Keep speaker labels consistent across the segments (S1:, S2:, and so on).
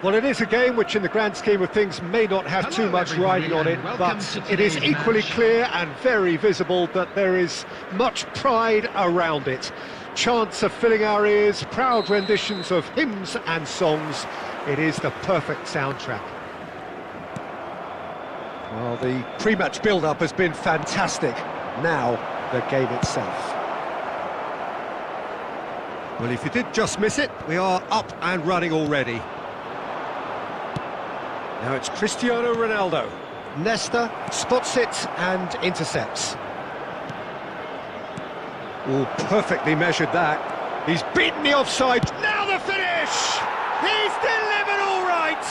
S1: Well, it is a game which in the grand scheme of things may not have too much riding on it, but it is equally clear and very visible that there is much pride around it. Chants are filling our ears, proud renditions of hymns and songs. It is the perfect soundtrack. Well, the pre-match build-up has been fantastic. Now, the game itself. Well, if you did just miss it, we are up and running already. Now it's Cristiano Ronaldo. Iniesta spots it and intercepts. Oh, perfectly measured that. He's beaten the offside. Now the finish! He's delivered all right!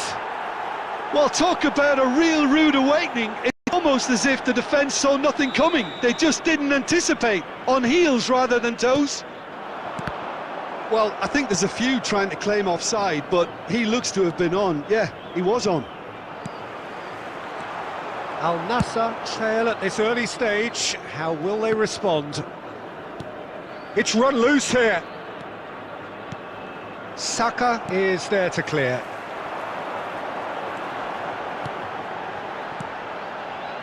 S2: Well, talk about a real rude awakening. It's almost as if the defence saw nothing coming. They just didn't anticipate. On heels rather than toes. Well, I think there's a few trying to claim offside, but he looks to have been on. Yeah, he was on.
S1: Al Nassr trail at this early stage. How will they respond? It's run loose here. Saka is there to clear.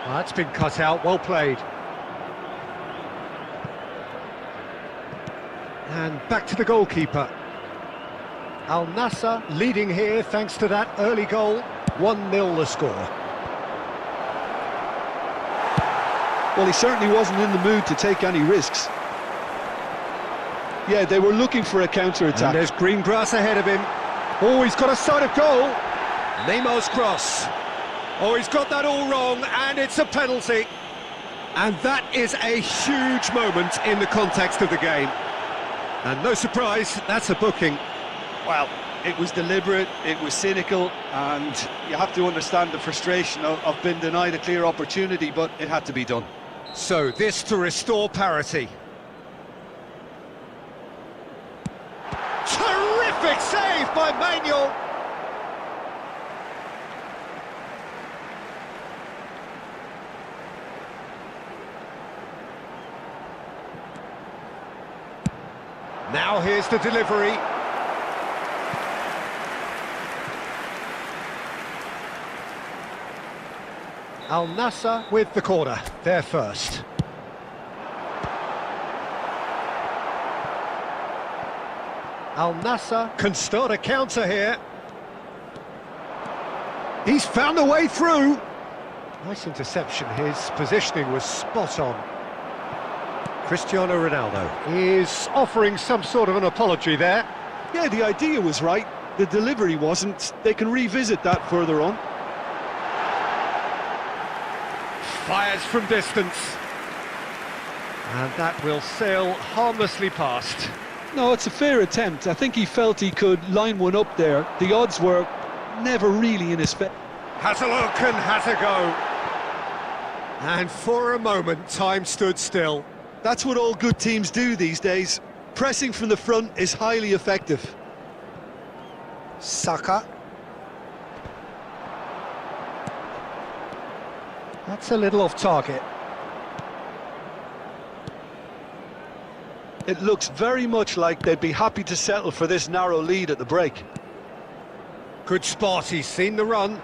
S1: Well, that's been cut out, well played. And back to the goalkeeper. Al Nassr leading here thanks to that early goal. 1-0 the score.
S2: Well, he certainly wasn't in the mood to take any risks. Yeah, they were looking for a counter-attack.
S1: And there's green grass ahead of him. Oh, he's got a sight of goal. Neymar's cross. Oh, he's got that all wrong, and it's a penalty. And that is a huge moment in the context of the game. And no surprise, that's a booking.
S2: Well, it was deliberate, it was cynical, and you have to understand the frustration of being denied a clear opportunity, but it had to be done.
S1: So, this to restore parity. Terrific save by Manuel. Now here's the delivery. Al Nassr with the corner, there first. Al Nassr can start a counter here. He's found a way through. Nice interception, his positioning was spot on. Cristiano Ronaldo is offering some sort of an apology there.
S2: Yeah, the idea was right, the delivery wasn't. They can revisit that further on.
S1: Fires from distance. And that will sail harmlessly past.
S2: No, it's a fair attempt. I think he felt he could line one up there. The odds were never really in his favor.
S1: Has a look and has a go. And for a moment, time stood still.
S2: That's what all good teams do these days. Pressing from the front is highly effective.
S1: Saka. That's a little off target.
S2: It looks very much like they'd be happy to settle for this narrow lead at the break.
S1: Good spot, he's seen the run.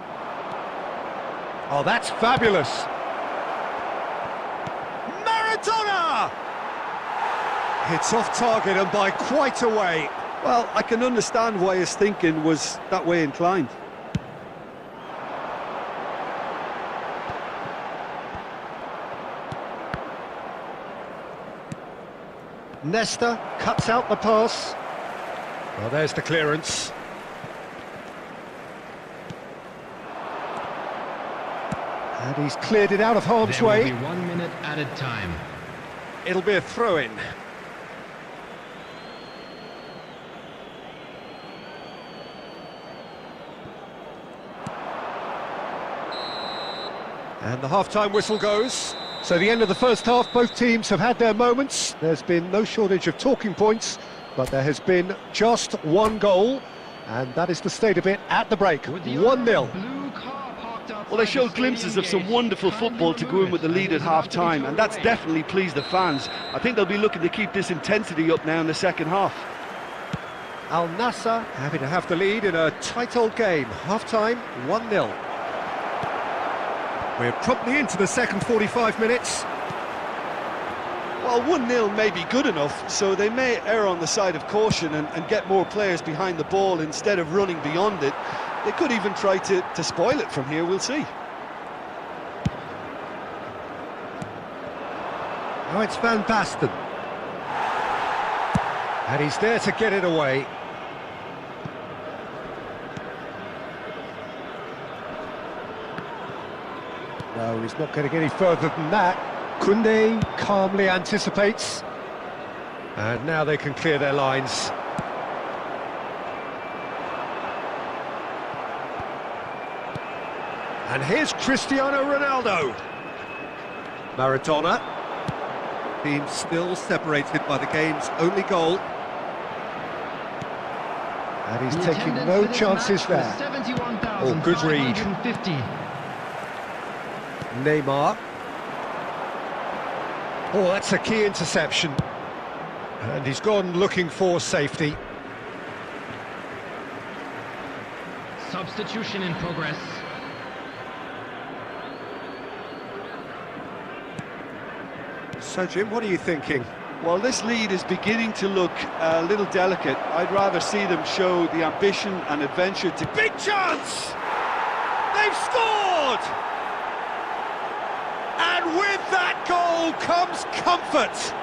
S1: Oh, that's fabulous. Maradona! It's off target and by quite a way.
S2: Well, I can understand why his thinking was that way inclined.
S1: Iniesta cuts out the pass. Well, there's the clearance. And he's cleared it out of harm's way.
S3: There will be 1 minute added time.
S1: It'll be a throw-in. And the half-time whistle goes. So the end of the first half, both teams have had their moments. There's been no shortage of talking points, but there has been just one goal, and that is the state of it at the break. 1-0.
S4: Well, they showed glimpses of some wonderful football to go in with the lead at half-time, and that's definitely pleased the fans. I think they'll be looking to keep this intensity up now in the second half.
S1: Al Nassr happy to have the lead in a tight old game. Half-time, 1-0. We're promptly into the second 45 minutes.
S2: Well, 1-0 may be good enough, so they may err on the side of caution and get more players behind the ball instead of running beyond it. They could even try to spoil it from here, we'll see.
S1: Now it's Van Basten. And he's there to get it away. No, he's not getting any further than that. Koundé calmly anticipates. And now they can clear their lines. And here's Cristiano Ronaldo. Maradona. Team still separated by the game's only goal. And he's taking no chances there. Oh, good read. Neymar. Oh, that's a key interception. And he's gone looking for safety.
S3: Substitution in progress.
S1: So, Jim, what are you thinking?
S2: Well, this lead is beginning to look a little delicate. I'd rather see them show the ambition and adventure to...
S1: Big chance! They've scored! And with that goal comes comfort.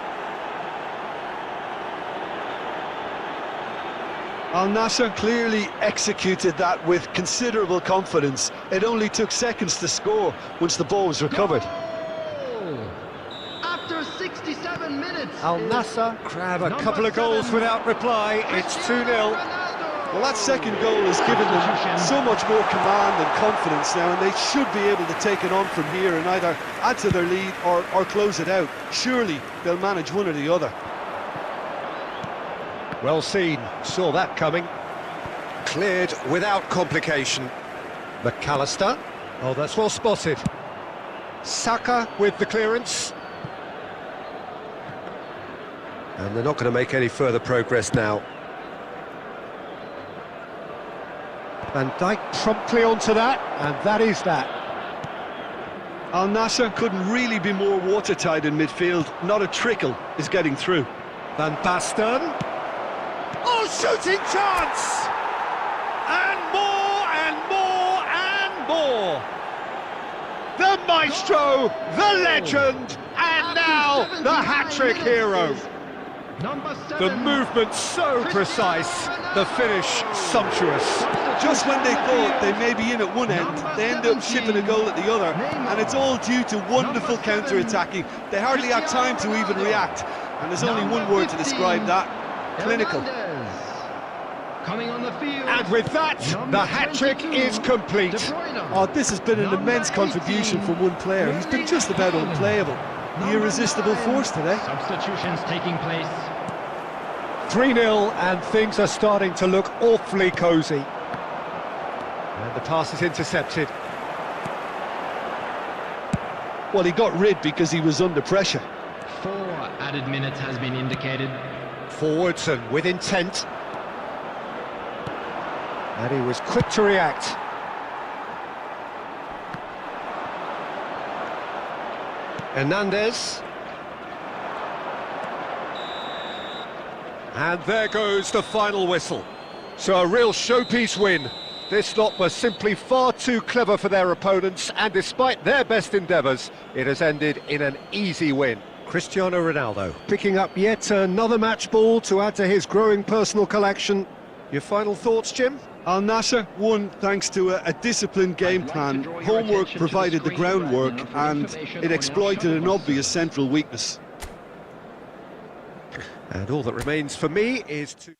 S2: Al Nassr clearly executed that with considerable confidence. It only took seconds to score once the ball was recovered.
S3: After 67 minutes.
S1: Al Nassr grab a couple of goals without reply. It's 2-0.
S2: Well, that second goal has given them so much more command and confidence now, and they should be able to take it on from here and either add to their lead or close it out. Surely they'll manage one or the other.
S1: Well seen, saw that coming. Cleared without complication. McAllister. Oh, that's well spotted. Saka with the clearance. And they're not going to make any further progress now. Van Dijk promptly onto that, and that is that.
S2: Al Nassr couldn't really be more watertight in midfield. Not a trickle is getting through.
S1: Van Basten. Oh, shooting chance! And more, and more, and more! The maestro, the legend, and now the hat-trick hero. The movement so precise, the finish sumptuous.
S2: Just when they thought they may be in at one end, they end up shipping a goal at the other, and it's all due to wonderful counter-attacking. They hardly have time to even react, and there's only one word to describe that: clinical.
S3: Coming on the field.
S1: And with that, the hat-trick is complete.
S2: Oh, this has been an immense contribution from one player. He's been just about unplayable. The irresistible force today.
S3: Substitutions taking place.
S1: 3-0, and things are starting to look awfully cosy. And the pass is intercepted.
S2: Well, he got rid because he was under pressure.
S3: 4 added minutes has been indicated.
S1: Forwards and with intent. And he was quick to react. Hernandez. And there goes the final whistle. So a real showpiece win. This lot was simply far too clever for their opponents, and despite their best endeavours, it has ended in an easy win. Cristiano Ronaldo picking up yet another match ball to add to his growing personal collection. Your final thoughts, Jim?
S2: Al Nassr won thanks to a disciplined game plan. Homework provided the groundwork, and it exploited an obvious central weakness.
S1: And all that remains for me is to...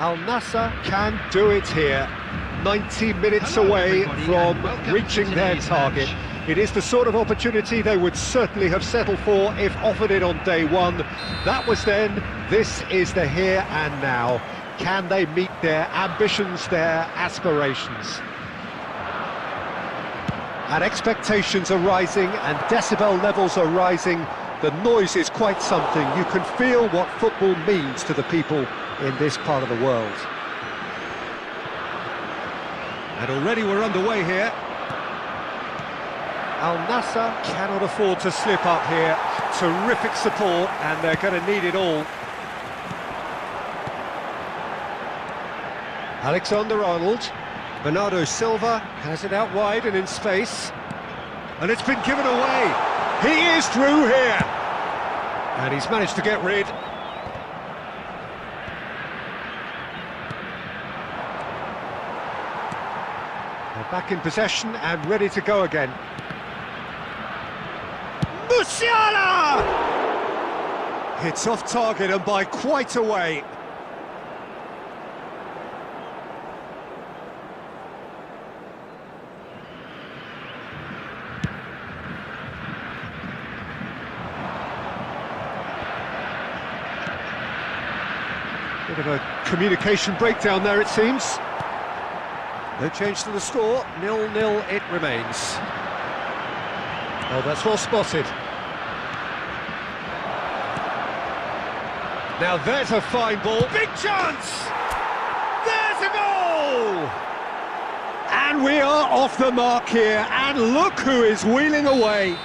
S1: Al Nassr can do it here. 90 minutes away from reaching their target. It is the sort of opportunity they would certainly have settled for if offered it on day one. That was then, this is the here and now. Can they meet their ambitions, their aspirations? And expectations are rising and decibel levels are rising. The noise is quite something. You can feel what football means to the people in this part of the world. And already we're underway here. Al Nassr cannot afford to slip up here. Terrific support, and they're going to need it all. Alexander-Arnold. Bernardo Silva has it out wide and in space. And it's been given away. He is through here. And he's managed to get rid. They're back in possession and ready to go again. Musiala! It's off target and by quite a way. Bit of a communication breakdown there, it seems. No change to the score, 0-0 it remains. Oh, that's well spotted. Now there's a fine ball. Big chance! There's a goal! And we are off the mark here, and look who is wheeling away.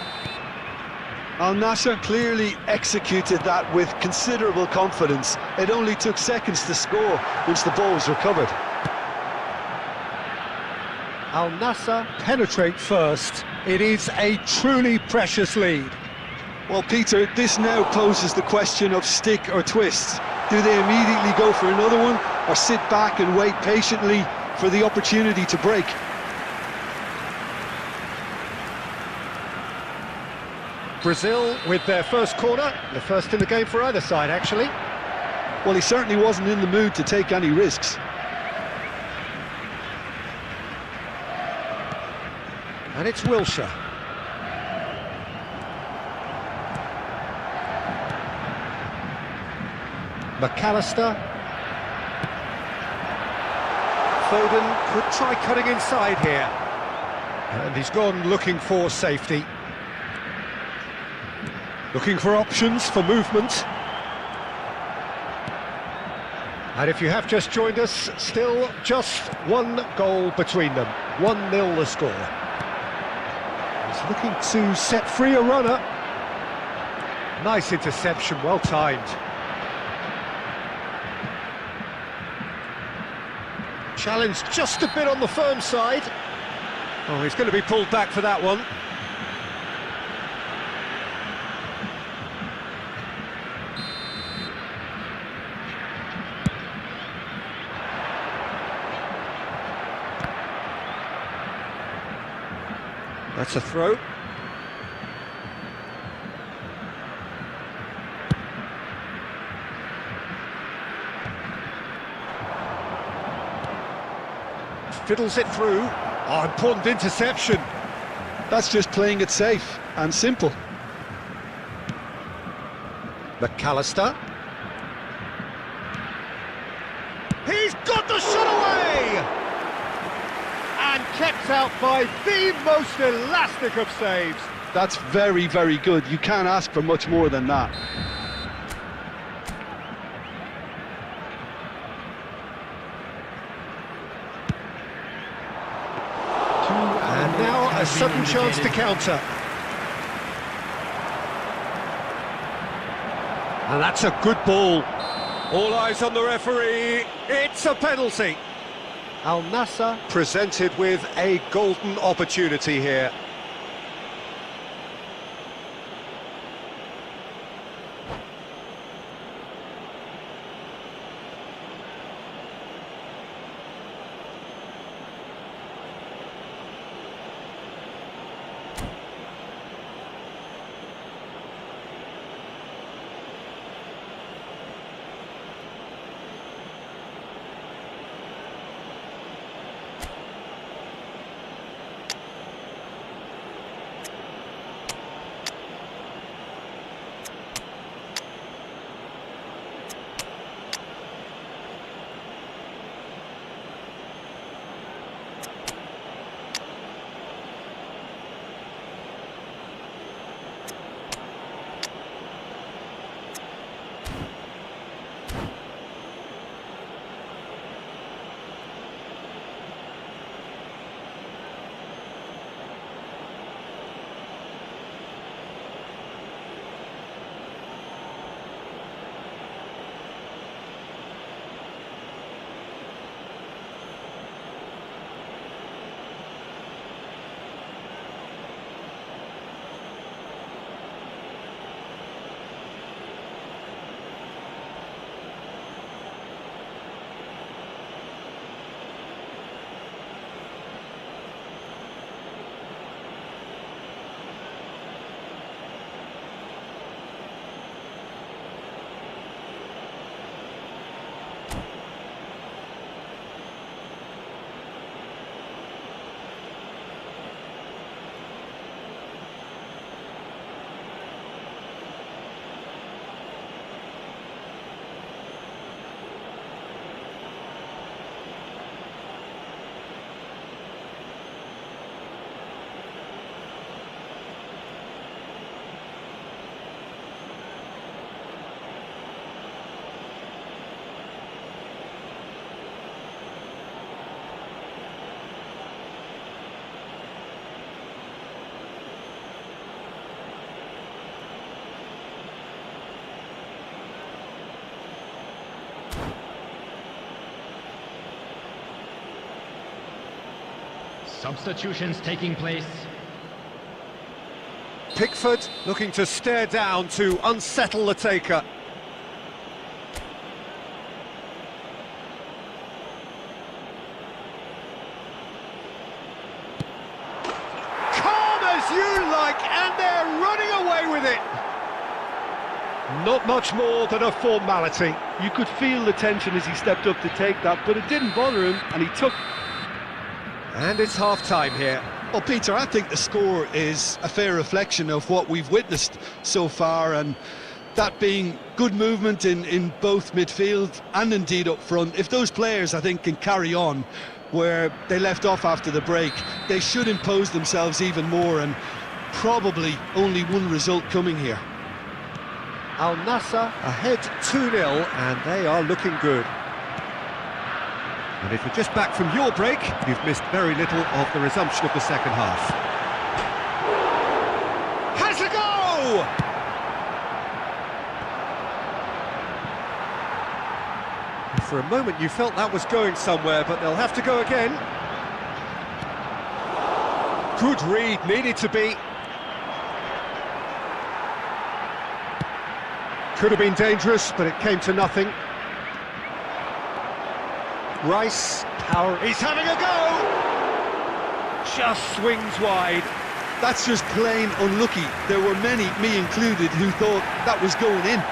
S2: Al Nassr clearly executed that with considerable confidence. It only took seconds to score once the ball was recovered.
S1: Al Nassr penetrate first. It is a truly precious lead.
S2: Well, Peter, this now poses the question of stick or twist. Do they immediately go for another one, or sit back and wait patiently for the opportunity to break?
S1: Brazil with their first corner, the first in the game for either side, actually.
S2: Well, he certainly wasn't in the mood to take any risks.
S1: And it's Wilshere. McAllister. Foden could try cutting inside here. And he's gone looking for safety. Looking for options for movement. And if you have just joined us, still just one goal between them. 1-0 the score. He's looking to set free a runner. Nice interception, well timed. Challenge just a bit on the firm side. Oh, he's going to be pulled back for that one. That's a throw. Fiddles it through. Oh, important interception.
S2: That's just playing it safe and simple.
S1: McAllister. He's got the shot away! And kept out by the most elastic of saves.
S2: That's very, very good. You can't ask for much more than that.
S1: And now a sudden chance to counter. And that's a good ball. All eyes on the referee. It's a penalty. Al Nassr presented with a golden opportunity here.
S3: Substitutions taking place.
S1: Pickford looking to stare down to unsettle the taker. Calm as you like, and they're running away with it. Not much more than a formality.
S4: You could feel the tension as he stepped up to take that, but it didn't bother him, and he took...
S1: And it's half-time here.
S2: Well, Peter, I think the score is a fair reflection of what we've witnessed so far, and that being good movement in both midfield and indeed up front. If those players, I think, can carry on where they left off after the break, they should impose themselves even more, and probably only one result coming here.
S1: Al Nassr ahead 2-0, and they are looking good. And if you're just back from your break, you've missed very little of the resumption of the second half. Has a go! For a moment you felt that was going somewhere, but they'll have to go again. Good read, needed to be. Could have been dangerous, but it came to nothing. Rice, power, he's having a go! Just swings wide.
S2: That's just plain unlucky. There were many, me included, who thought that was going in.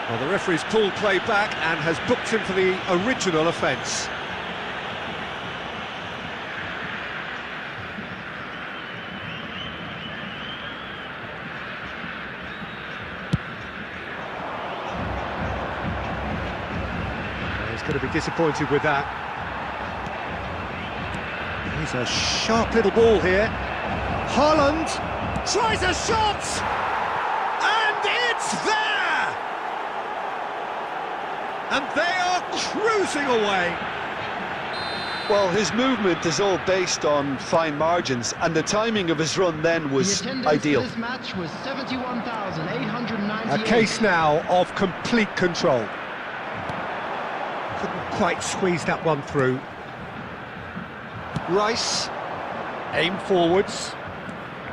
S1: Well, the referee's pulled play back and has booked him for the original offence. He's going to be disappointed with that. He's a sharp little ball here. Haaland tries a shot! And it's there! And they are cruising away.
S2: Well, his movement is all based on fine margins, and the timing of his run then was ideal.
S3: This match was 71,898.
S1: A case now of complete control. Couldn't quite squeeze that one through. Rice, aim forwards.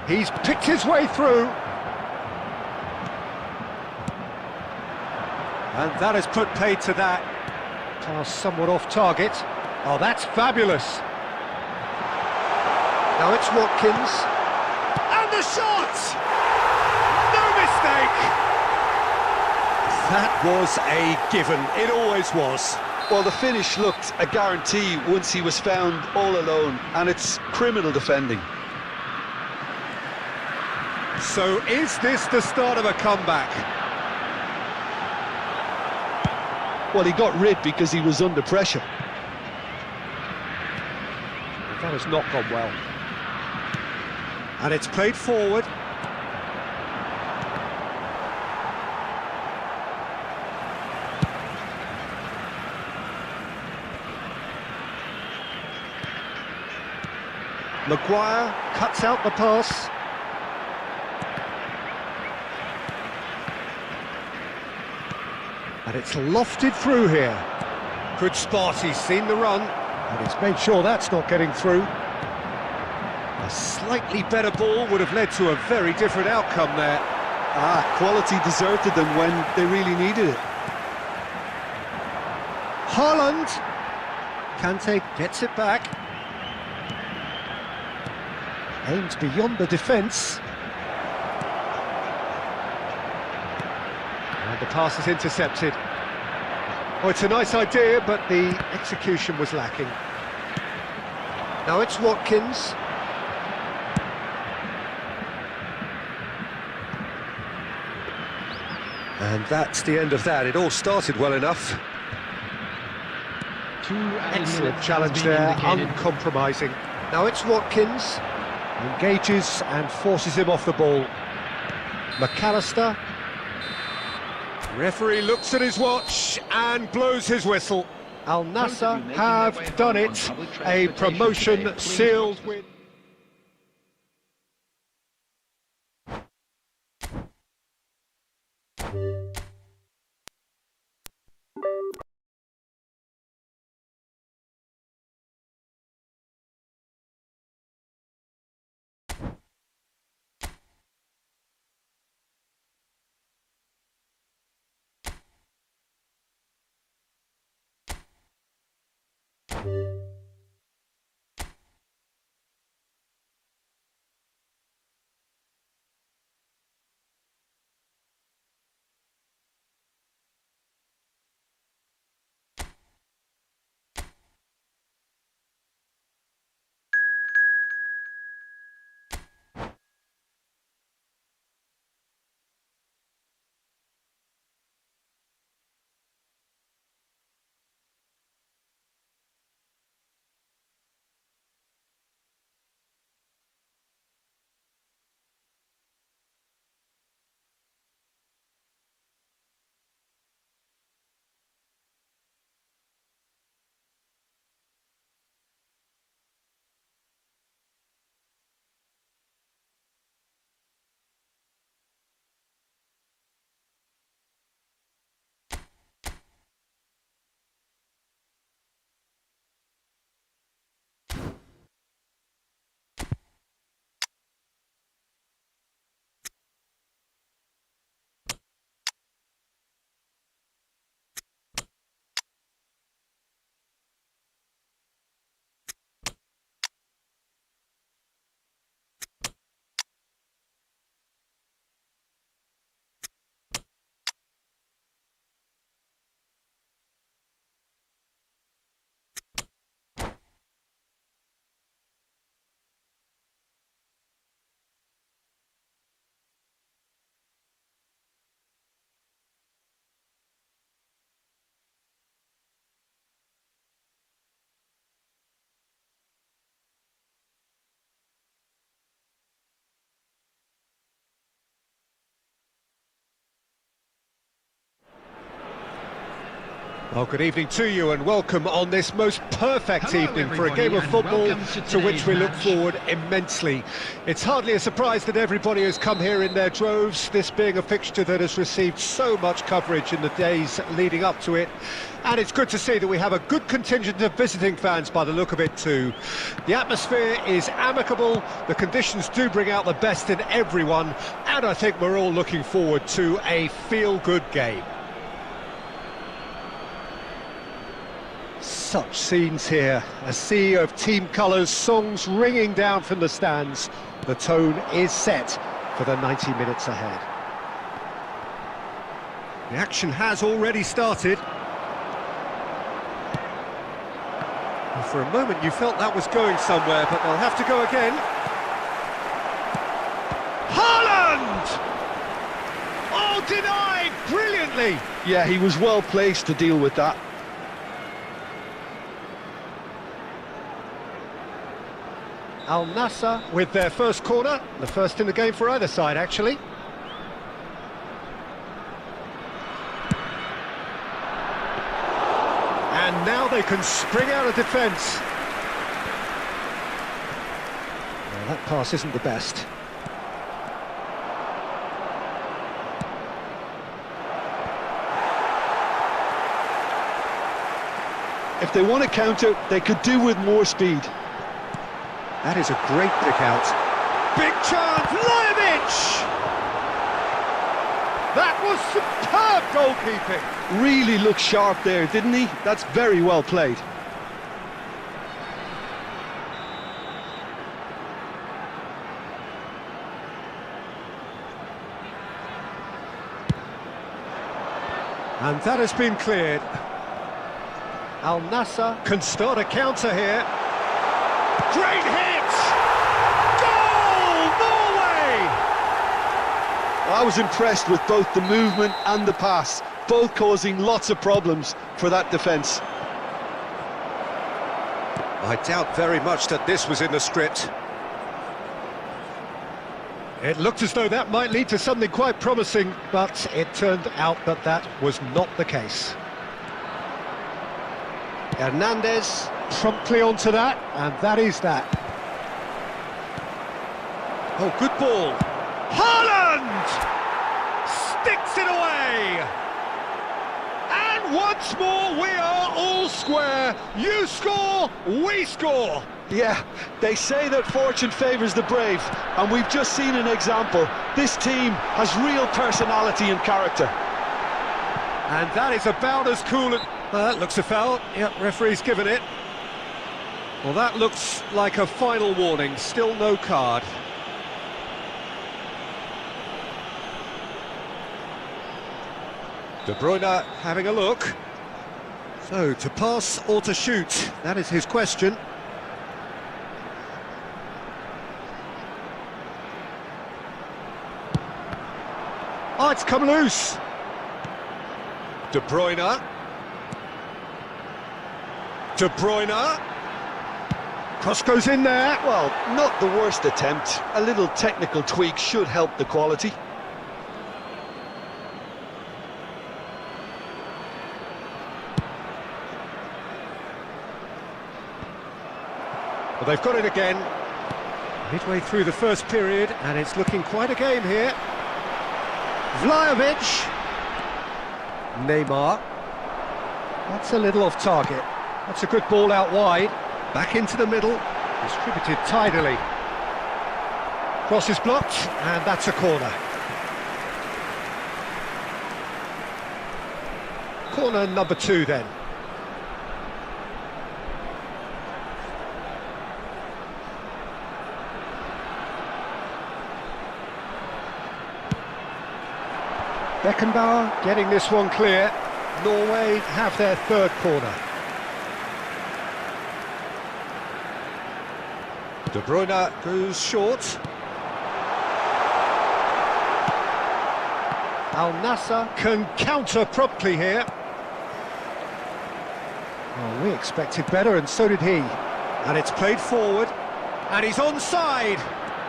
S1: He's picked his way through. And that has put paid to that. Pass somewhat off target. Oh, that's fabulous. Now it's Watkins. And the shot! No mistake! That was a given. It always was.
S2: Well, the finish looked a guarantee once he was found all alone, and it's criminal defending.
S1: So is this the start of a comeback?
S2: Well, he got rid because he was under pressure.
S1: That has not gone well. And it's played forward. Maguire cuts out the pass. And it's lofted through here. Good spot, he's seen the run. And he's made sure that's not getting through. A slightly better ball would have led to a very different outcome there.
S2: Quality deserted them when they really needed it.
S1: Haaland. Kante gets it back. Aims beyond the defence. And the pass is intercepted. Oh, it's a nice idea, but the execution was lacking. Now it's Watkins. And that's the end of that. It all started well enough. Excellent challenge there, uncompromising. Now it's Watkins. Engages and forces him off the ball. McAllister. Referee looks at his watch and blows his whistle. Al Nassr have done it. A promotion sealed with... Well, good evening to you and welcome on this most perfect evening for a game of football to which we look forward immensely. It's hardly a surprise that everybody has come here in their droves, this being a fixture that has received so much coverage in the days leading up to it. And it's good to see that we have a good contingent of visiting fans by the look of it too. The atmosphere is amicable, the conditions do bring out the best in everyone, and I think we're all looking forward to a feel-good game. Such scenes here, a sea of team colours, songs ringing down from the stands. The tone is set for the 90 minutes ahead. The action has already started. And for a moment you felt that was going somewhere, but they'll have to go again. Haaland! Oh, denied brilliantly!
S2: Yeah, he was well placed to deal with that.
S1: Al Nassr with their first corner, the first in the game for either side actually. And now they can spring out of defence. Well, that pass isn't the best.
S2: If they want to counter, they could do with more speed.
S1: That is a great pick out. Big chance, Lajovic! That was superb goalkeeping.
S2: Really looked sharp there, didn't he? That's very well played.
S1: And that has been cleared. Al Nassr can start a counter here. Great hit! Goal! Norway!
S2: I was impressed with both the movement and the pass, both causing lots of problems for that defence.
S1: I doubt very much that this was in the script. It looked as though that might lead to something quite promising, but it turned out that that was not the case. Hernandez promptly onto that, and that is that. Oh, good ball. Haaland! Sticks it away! And once more we are all square. You score, we score.
S2: Yeah, they say that fortune favours the brave, and we've just seen an example. This team has real personality and character.
S1: And that is about as cool as... that looks a foul. Yep, referee's given it. Well, that looks like a final warning, still no card. De Bruyne having a look. So, to pass or to shoot? That is his question. Oh, it's come loose. De Bruyne. De Bruyne. Cross goes in there.
S2: Well, not the worst attempt. A little technical tweak should help the quality.
S1: Well, they've got it again. Midway through the first period, and it's looking quite a game here. Vlahovic. Neymar. That's a little off target. That's a good ball out wide. Back into the middle. Distributed tidily. Cross is blocked, and that's a corner. Corner number 2 then. Beckenbauer getting this one clear. Norway have their third corner. De Bruyne goes short. Al Nassr can counter promptly here. Well, we expected better, and so did he. And it's played forward, and he's onside.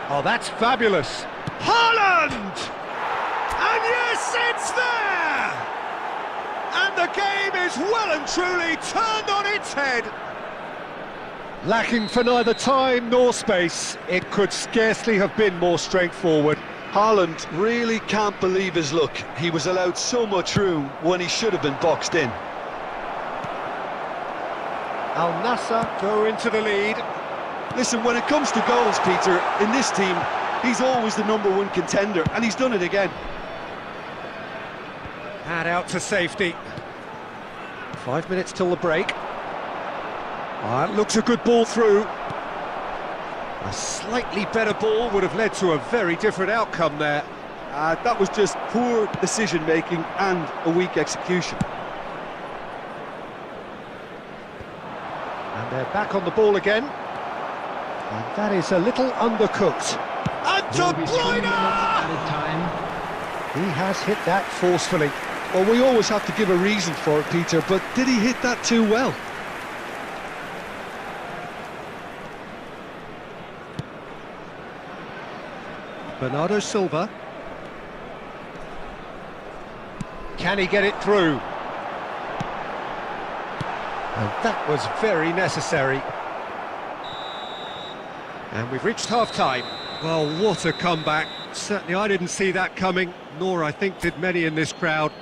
S1: Oh, that's fabulous. Haaland! And yes, it's there! And the game is well and truly turned on its head. Lacking for neither time nor space, it could scarcely have been more straightforward.
S2: Haaland really can't believe his luck. He was allowed so much room when he should have been boxed in.
S1: Al Nassr go into the lead.
S2: Listen, when it comes to goals, Peter, in this team, he's always the #1 contender, and he's done it again.
S1: And out to safety. 5 minutes till the break. That looks a good ball through. A slightly better ball would have led to a very different outcome there.
S2: That was just poor decision-making and a weak execution.
S1: And they're back on the ball again. And that is a little undercooked. And De Bruyne! He has hit that forcefully.
S2: Well, we always have to give a reason for it, Peter, but did he hit that too well?
S1: Bernardo Silva. Can he get it through? And that was very necessary. And we've reached half-time. Well, what a comeback. Certainly I didn't see that coming, nor I think did many in this crowd.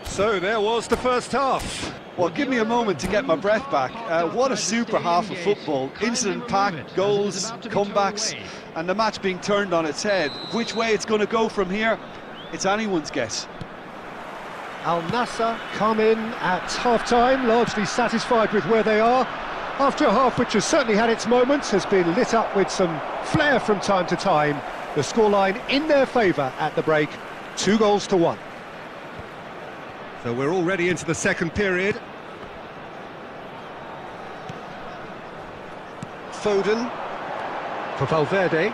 S1: So there was the first half.
S2: Well, give me a moment to get my breath back. What a super half of football. Incident-packed, goals, comebacks, and the match being turned on its head. Which way it's going to go from here, it's anyone's guess.
S1: Al Nassr come in at half-time, largely satisfied with where they are. After a half which has certainly had its moments, has been lit up with some flair from time to time. The scoreline in their favour at the break, 2-1. So we're already into the second period. Foden for Valverde.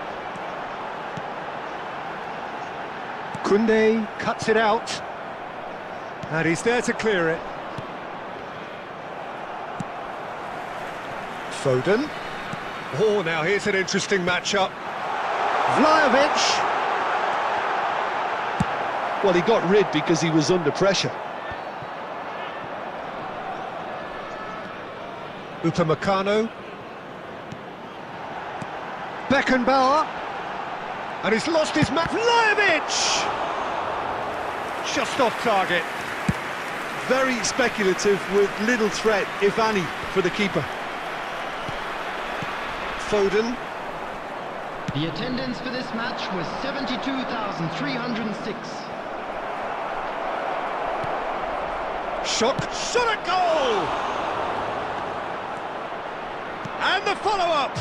S1: Koundé cuts it out. And he's there to clear it. Foden. Oh, now here's an interesting matchup. Vlahovic.
S2: Well, he got rid because he was under pressure.
S1: Upamecano. Beckenbauer. And he's lost his man. Vlahovic! Just off target.
S2: Very speculative with little threat, if any, for the keeper.
S1: Foden.
S3: The attendance for this match was 72,306.
S1: Shot at goal! And the follow-up!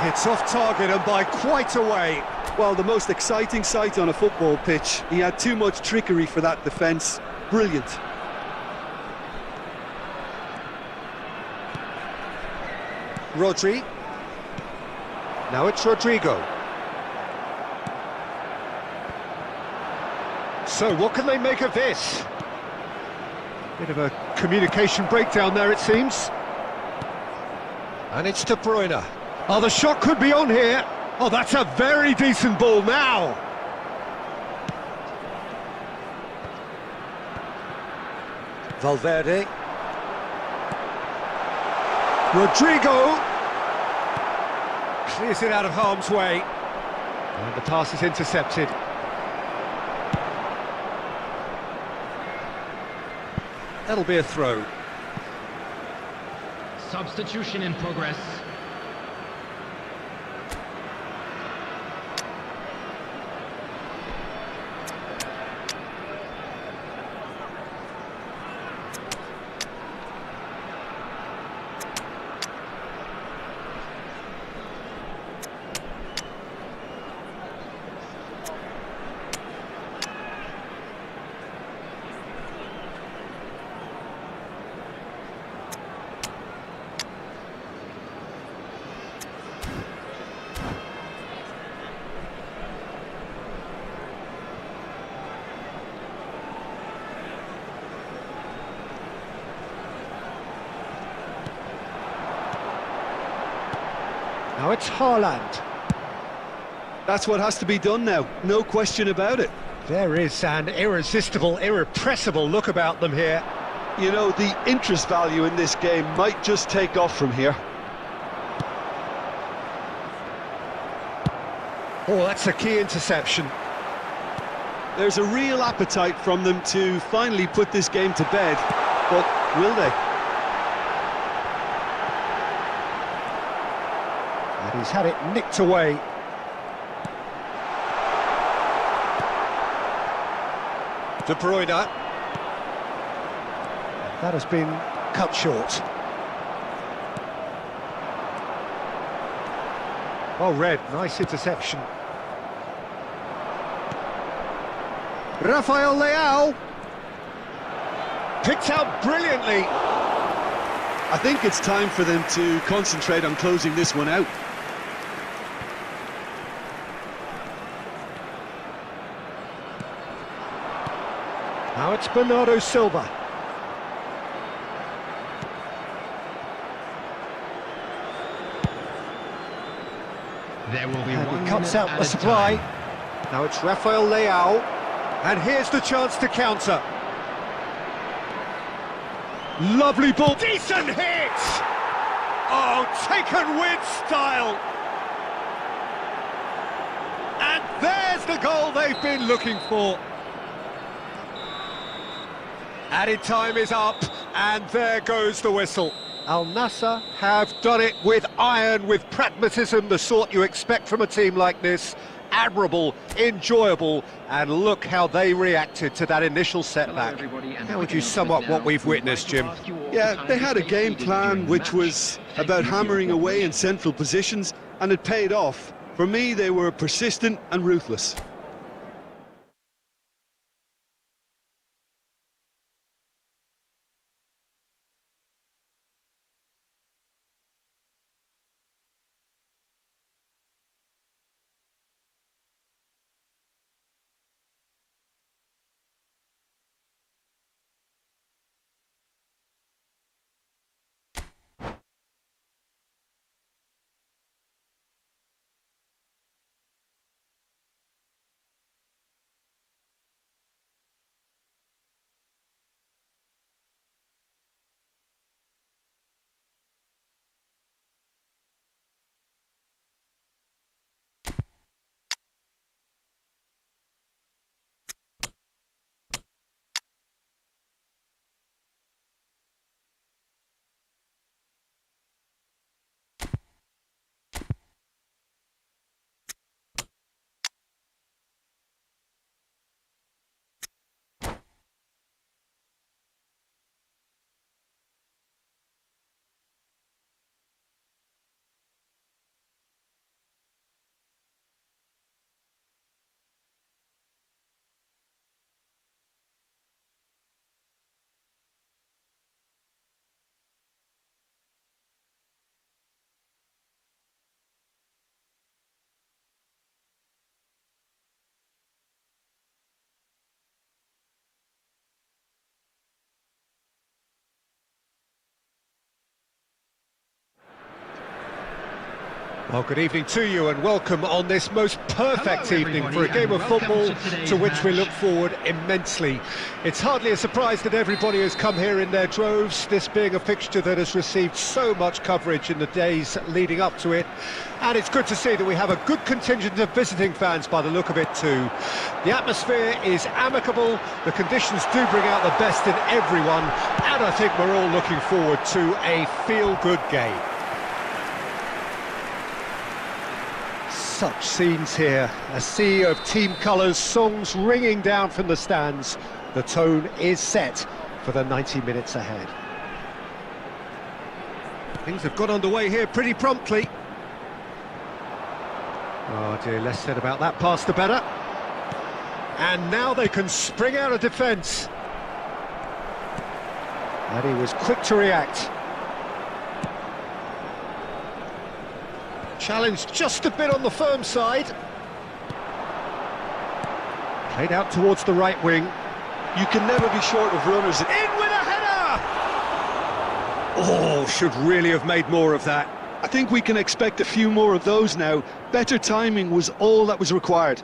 S1: It's off target and by quite a way.
S2: Well, the most exciting sight on a football pitch. He had too much trickery for that defence. Brilliant.
S1: Rodri. Now it's Rodrigo. So what can they make of this? Bit of a communication breakdown there, it seems. And it's De Bruyne. Oh, the shot could be on here. Oh, that's a very decent ball now. Valverde. Rodrigo. Clears it out of harm's way. And the pass is intercepted. That'll be a throw.
S3: Substitution in progress.
S1: Now it's Haaland.
S2: That's what has to be done now, no question about it.
S1: There is an irresistible, irrepressible look about them here.
S2: You know, the interest value in this game might just take off from here.
S1: Oh, that's a key interception.
S2: There's a real appetite from them to finally put this game to bed, but will they?
S1: And he's had it nicked away. De Bruyne. That has been cut short. Well read, nice interception. Rafael Leao. Picked out brilliantly.
S2: I think it's time for them to concentrate on closing this one out.
S1: Now it's Bernardo Silva.
S3: There will be
S1: And
S3: one
S1: he cuts
S3: minute
S1: out
S3: at
S1: the
S3: a
S1: supply.
S3: time.
S1: Now it's Rafael Leao. And here's the chance to counter. Lovely ball. Decent hit! Oh, taken with style. And there's the goal they've been looking for. Added time is up, and there goes the whistle. Al Nassr have done it with iron, with pragmatism, the sort you expect from a team like this. Admirable, enjoyable, and look how they reacted to that initial setback. How would you sum up what we've witnessed, Jim?
S2: Yeah, they had a game plan which was about hammering away in central positions, and it paid off. For me, they were persistent and ruthless.
S1: Well, good evening to you and welcome on this most perfect evening for a game of football to which we look forward immensely. It's hardly a surprise that everybody has come here in their droves, this being a fixture that has received so much coverage in the days leading up to it. And it's good to see that we have a good contingent of visiting fans by the look of it too. The atmosphere is amicable, the conditions do bring out the best in everyone, and I think we're all looking forward to a feel-good game. Such scenes here, a sea of team colours, songs ringing down from the stands. The tone is set for the 90 minutes ahead. Things have got underway here pretty promptly. Oh dear, less said about that pass the better. And now they can spring out of defence. And he was quick to react. Challenged just a bit on the firm side. Played out towards the right wing.
S2: You can never be short of runners.
S1: In with a header! Oh, should really have made more of that.
S2: I think we can expect a few more of those now. Better timing was all that was required.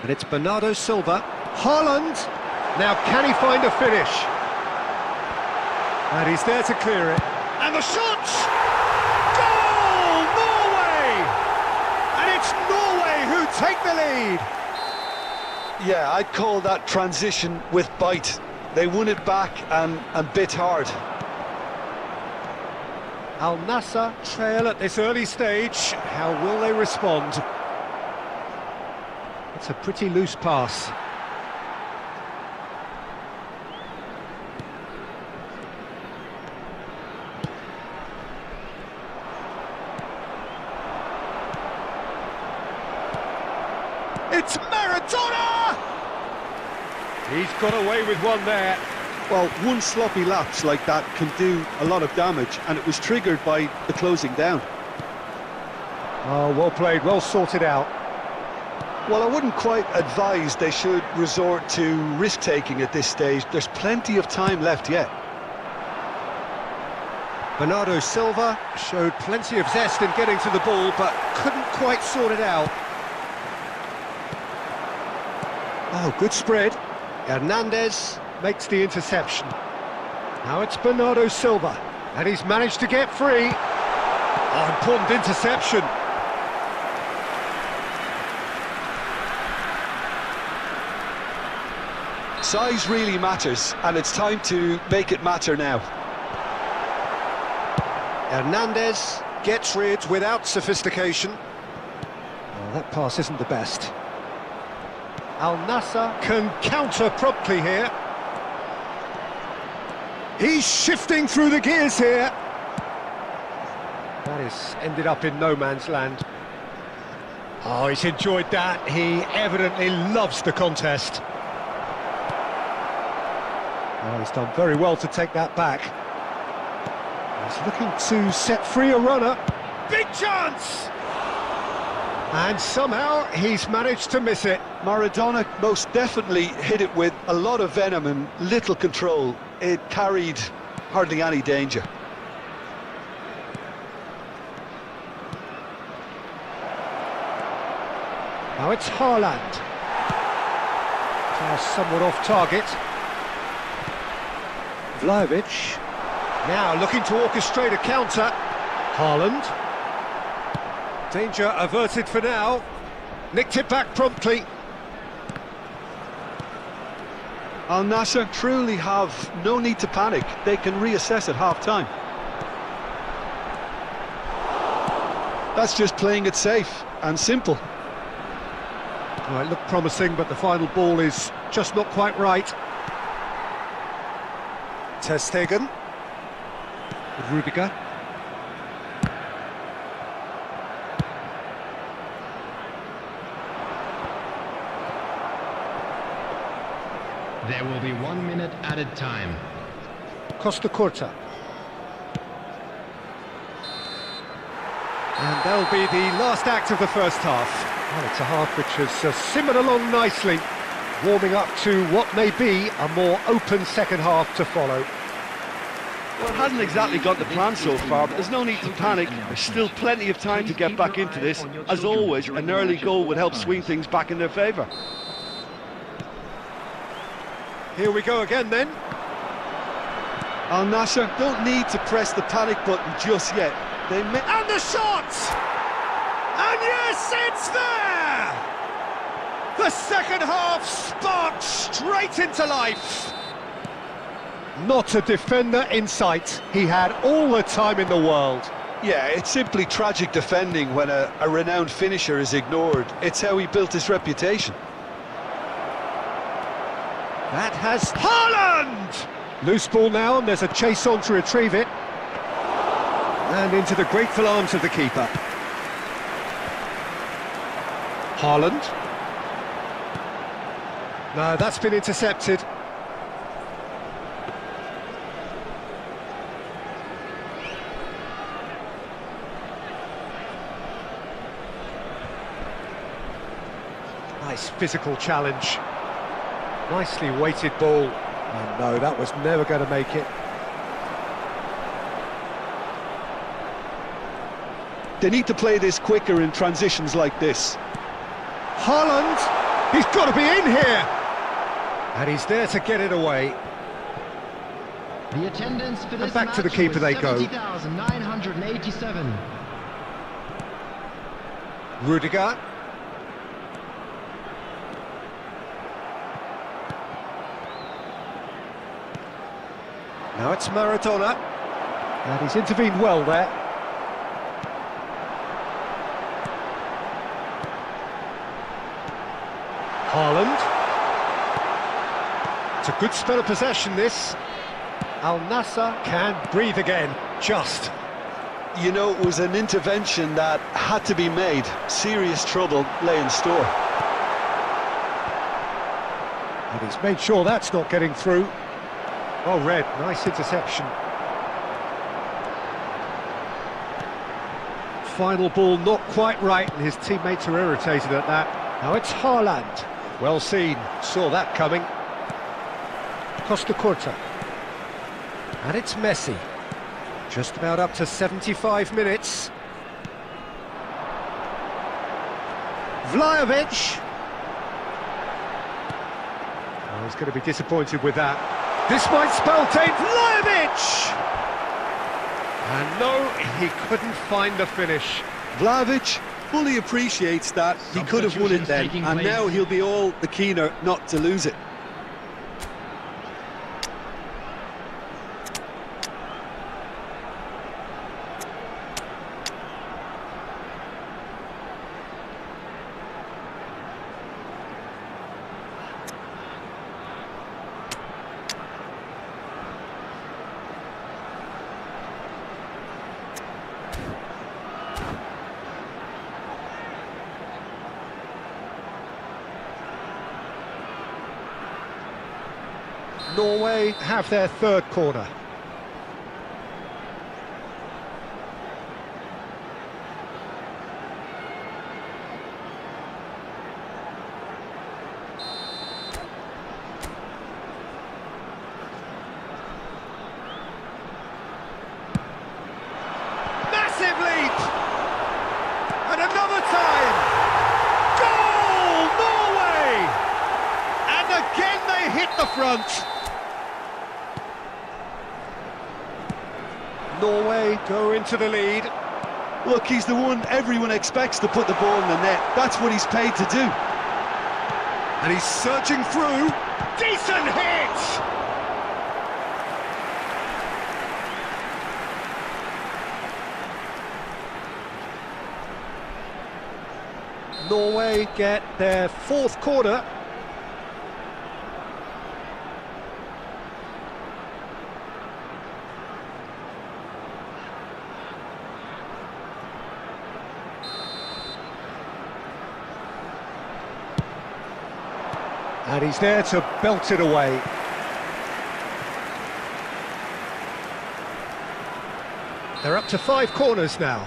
S1: And it's Bernardo Silva. Haaland! Now can he find a finish? And he's there to clear it. And the shot! Goal! Norway! And it's Norway who take the lead!
S2: Yeah, I'd call that transition with bite. They won it back and bit hard.
S1: Al Nassr trail at this early stage. How will they respond? It's a pretty loose pass. It's Maradona! He's got away with one there.
S2: Well, one sloppy lapse like that can do a lot of damage, and it was triggered by the closing down.
S1: Oh, well played, well sorted out.
S2: Well, I wouldn't quite advise they should resort to risk-taking at this stage. There's plenty of time left yet.
S1: Bernardo Silva showed plenty of zest in getting to the ball, but couldn't quite sort it out. Oh, good spread. Hernandez makes the interception. Now it's Bernardo Silva, and he's managed to get free. Oh, important interception.
S2: Size really matters, and it's time to make it matter now.
S1: Hernandez gets rid without sophistication. Oh, that pass isn't the best. Al Nassr can counter promptly here. He's shifting through the gears here. That is ended up in no man's land. Oh, he's enjoyed that. He evidently loves the contest. Oh, he's done very well to take that back. He's looking to set free a runner. Big chance! And somehow he's managed to miss it.
S2: Maradona most definitely hit it with a lot of venom and little control. It carried hardly any danger.
S1: Now it's Haaland. Pass somewhat off target. Vlahovic. Now looking to orchestrate a counter. Haaland. Danger averted for now. Nicked it back promptly.
S2: Al Nassr truly have no need to panic. They can reassess at half-time. That's just playing it safe and simple.
S1: Well, it looked promising, but the final ball is just not quite right. Ter Stegen. Rudiger.
S3: There will be 1 minute added time.
S1: Costa Curta. And that'll be the last act of the first half. Well, it's a half which has simmered along nicely. warming up to what may be a more open second half to follow.
S4: Well, it hasn't exactly got the plan so far, but there's no need to panic. There's still plenty of time to get back into this. As always, an early goal would help swing things back in their favour.
S1: Here we go again then.
S2: Al Nassr don't need to press the panic button just yet.
S1: And the shot! And yes, it's there! The second half sparked straight into life. Not a defender in sight. He had all the time in the world.
S2: Yeah, it's simply tragic defending when a renowned finisher is ignored. It's how he built his reputation.
S1: That has Haaland! Loose ball now, and there's a chase on to retrieve it. And into the grateful arms of the keeper. Haaland. No, that's been intercepted. Nice physical challenge. Nicely weighted ball. And no, that was never going to make it.
S2: They need to play this quicker in transitions like this.
S1: Haaland! He's got to be in here! And he's there to get it away.
S3: The attendance for this
S1: And back to the
S3: match
S1: keeper
S3: was
S1: they go.
S3: 70,987.
S1: Rudiger. Now it's Maradona. And he's intervened well there. Haaland. It's a good spell of possession, this. Al Nassr can breathe again, just.
S2: You know, it was an intervention that had to be made. Serious trouble lay in store.
S1: And he's made sure that's not getting through. Oh, Red, nice interception. Final ball not quite right, and his teammates are irritated at that. Now it's Haaland. Well seen, saw that coming. Costa Curta. And it's Messi. Just about up to 75 minutes. Vlahovic. Oh, he's going to be disappointed with that. This might spell Dave Vlahovic! And no, he couldn't find the finish.
S2: Vlahovic fully appreciates that he could have won it then, and now he'll be all the keener not to lose it.
S1: Norway have their third corner. Massive leap! And another time! Goal! Norway! And again they hit the front. Norway go into the lead.
S2: Look, he's the one everyone expects to put the ball in the net. That's what he's paid to do.
S1: And he's searching through. Decent hit! Norway get their fourth corner. And he's there to belt it away. They're up to 5 corners now.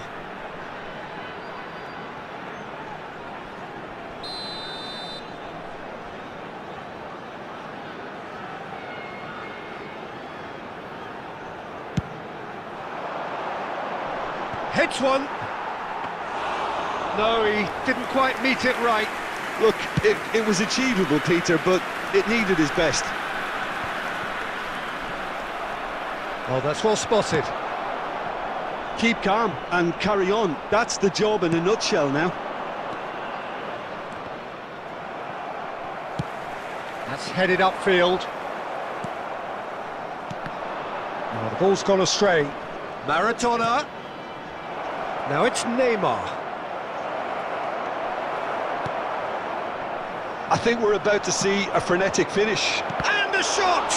S1: Hits one. No, he didn't quite meet it right.
S2: Look, it was achievable, Peter, but it needed his best.
S1: Oh, that's well spotted.
S2: Keep calm and carry on. That's the job in a nutshell now.
S1: That's headed upfield. Oh, the ball's gone astray. Maradona. Now it's Neymar.
S2: I think we're about to see a frenetic finish.
S1: And the shot!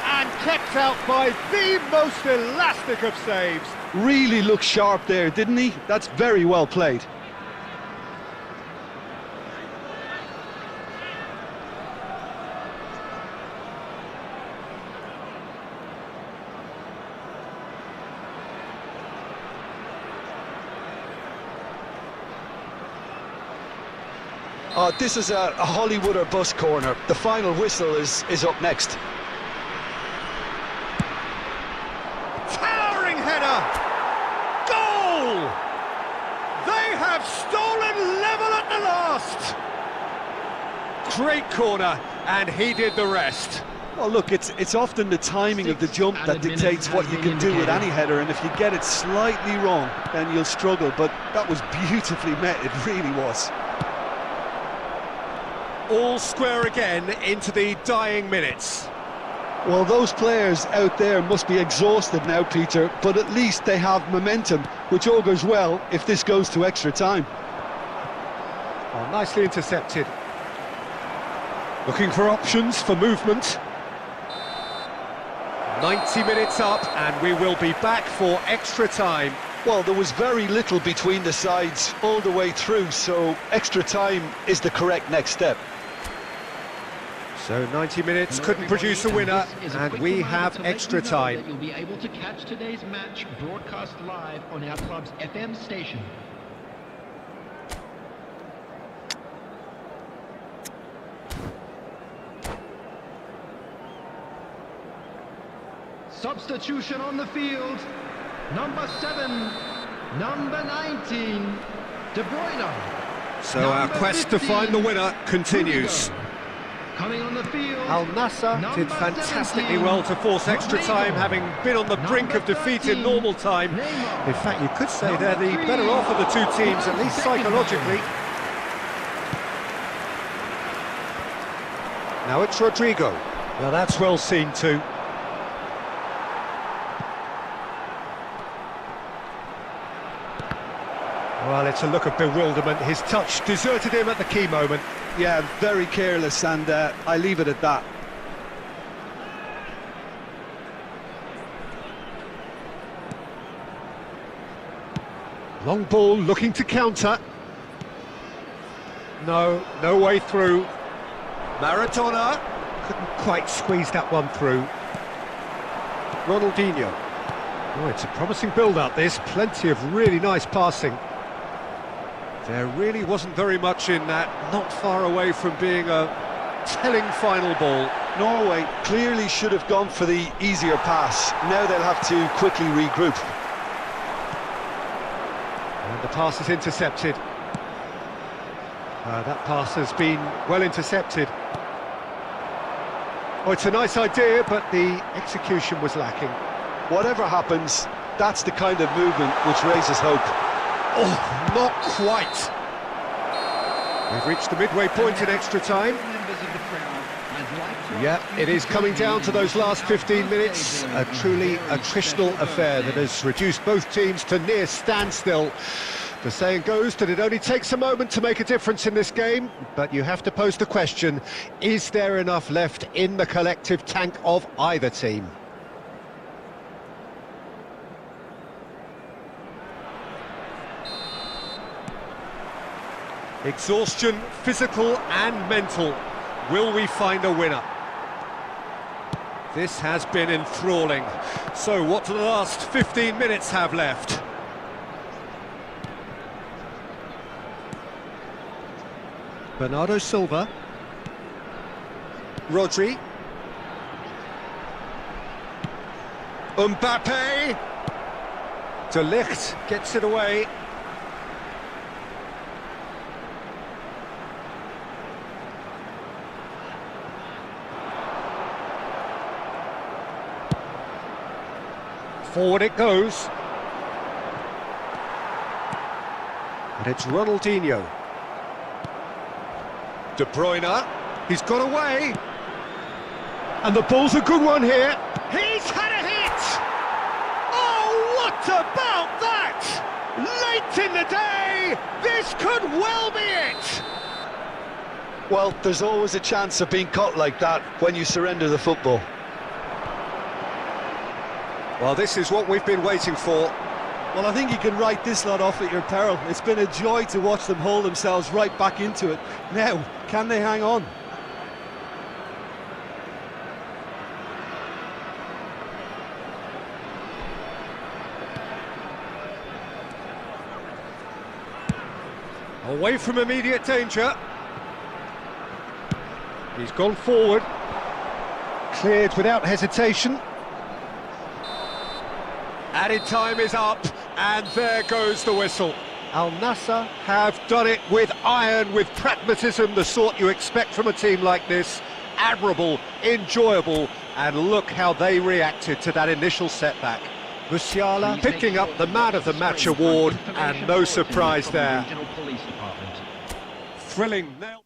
S1: And kept out by the most elastic of saves.
S2: Really looked sharp there, didn't he? That's very well played. This is a Hollywood or bust corner. The final whistle is up next.
S1: Towering header! Goal! They have stolen level at the last! Great corner, and he did the rest.
S2: Well, look, it's often the timing of the jump that dictates what you can do with any header, and if you get it slightly wrong, then you'll struggle. But that was beautifully met, it really was.
S1: All square again into the dying minutes.
S2: Well, those players out there must be exhausted now, Peter, but at least they have momentum, which augurs well if this goes to extra time.
S1: Oh, nicely intercepted. Looking for options for movement. 90 minutes up, and we will be back for extra time.
S2: Well, there was very little between the sides all the way through, so extra time is the correct next step.
S1: So 90 minutes couldn't produce a winner, and we have extra time.
S3: You'll be able to catch today's match broadcast live on our club's FM station. Substitution on the field. Number 7, number 19, De Bruyne.
S1: So our quest to find the winner continues.
S3: Coming on the field,
S1: Al Nassr did fantastically well to force extra time, having been on the brink of defeat in normal time. In fact, you could say they're the better off of the two teams, at least psychologically. Now it's Rodrigo. Well, that's well seen too. Well, it's a look of bewilderment. His touch deserted him at the key moment.
S2: Yeah, very careless, and I leave it at that.
S1: Long ball looking to counter. No way through. Maradona couldn't quite squeeze that one through. Ronaldinho. Oh, it's a promising build-up, this. Plenty of really nice passing. There really wasn't very much in that, not far away from being a telling final ball.
S2: Norway clearly should have gone for the easier pass. Now they'll have to quickly regroup.
S1: And the pass is intercepted. That pass has been well intercepted. Oh, it's a nice idea, but the execution was lacking.
S2: Whatever happens, that's the kind of movement which raises hope.
S1: Oh, not quite. We've reached the midway point in extra time. Yeah, it is coming down to those last 15 minutes. A truly attritional affair that has reduced both teams to near standstill. The saying goes that it only takes a moment to make a difference in this game, but you have to pose the question, is there enough left in the collective tank of either team? Exhaustion, physical and mental. Will we find a winner? This has been enthralling. So what do the last 15 minutes have left? Bernardo Silva. Rodri. Mbappe. De Ligt gets it away. Forward it goes. And it's Ronaldinho. De Bruyne, he's got away. And the ball's a good one here. He's had a hit! Oh, what about that? Late in the day, this could well be it!
S2: Well, there's always a chance of being caught like that when you surrender the football.
S1: Well, this is what we've been waiting for.
S2: Well, I think you can write this lot off at your peril. It's been a joy to watch them hold themselves right back into it. Now, can they hang on?
S1: Away from immediate danger. He's gone forward. Cleared without hesitation. Added time is up, and there goes the whistle. Al Nassr have done it with iron, with pragmatism, the sort you expect from a team like this. Admirable, enjoyable, and look how they reacted to that initial setback. Musiala picking up the Man of the Match award, and no surprise there. Thrilling now.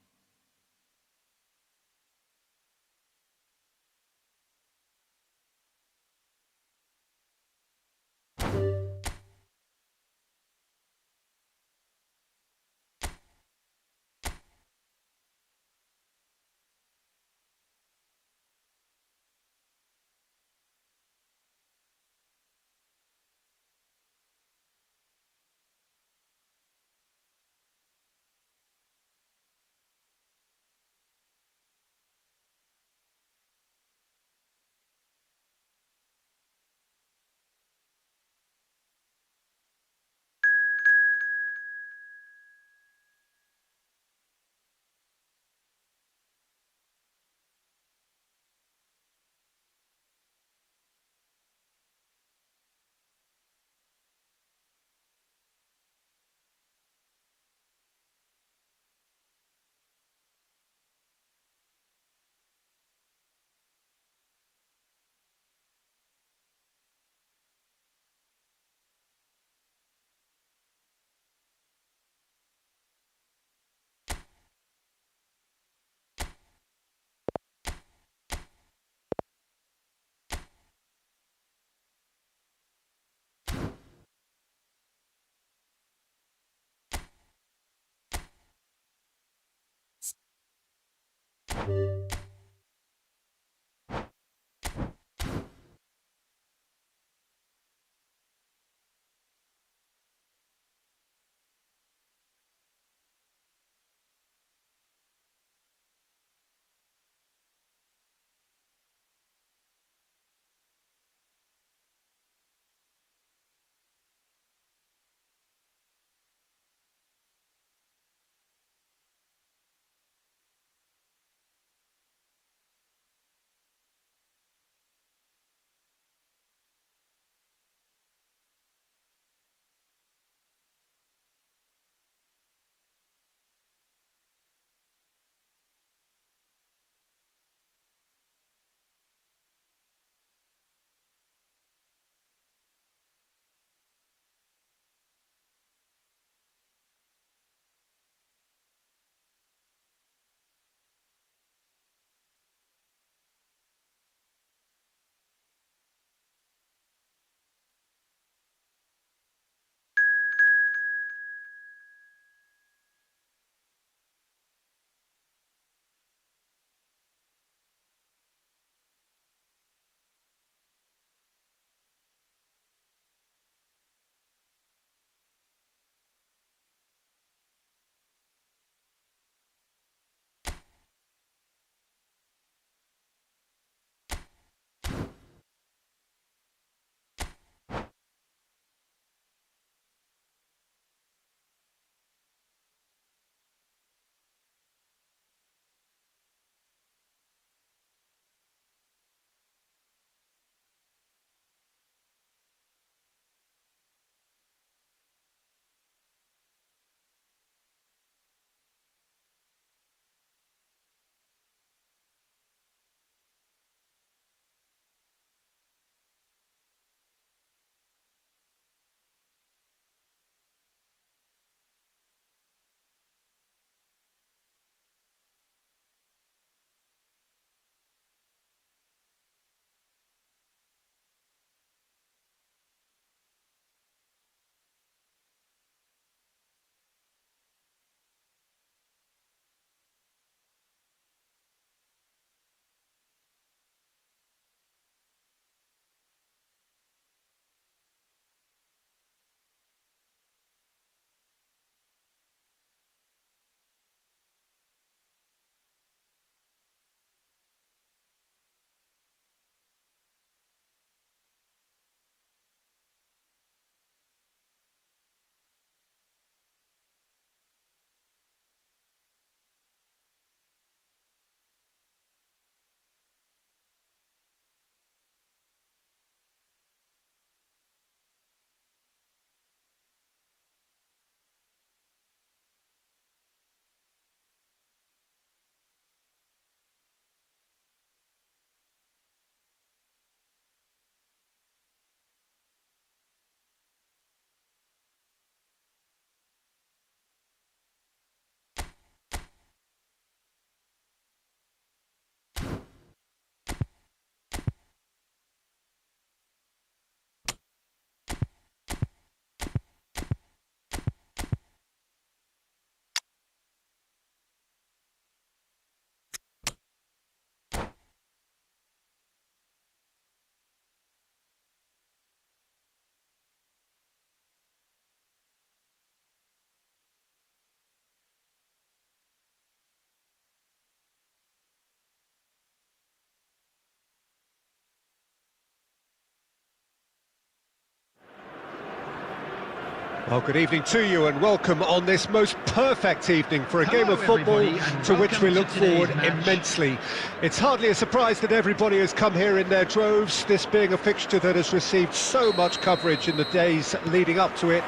S1: Well, good evening to you and welcome on this most perfect evening for a game of football to which we look forward immensely. It's hardly a surprise that everybody has come here in their droves, this being a fixture that has received so much coverage in the days leading up to it.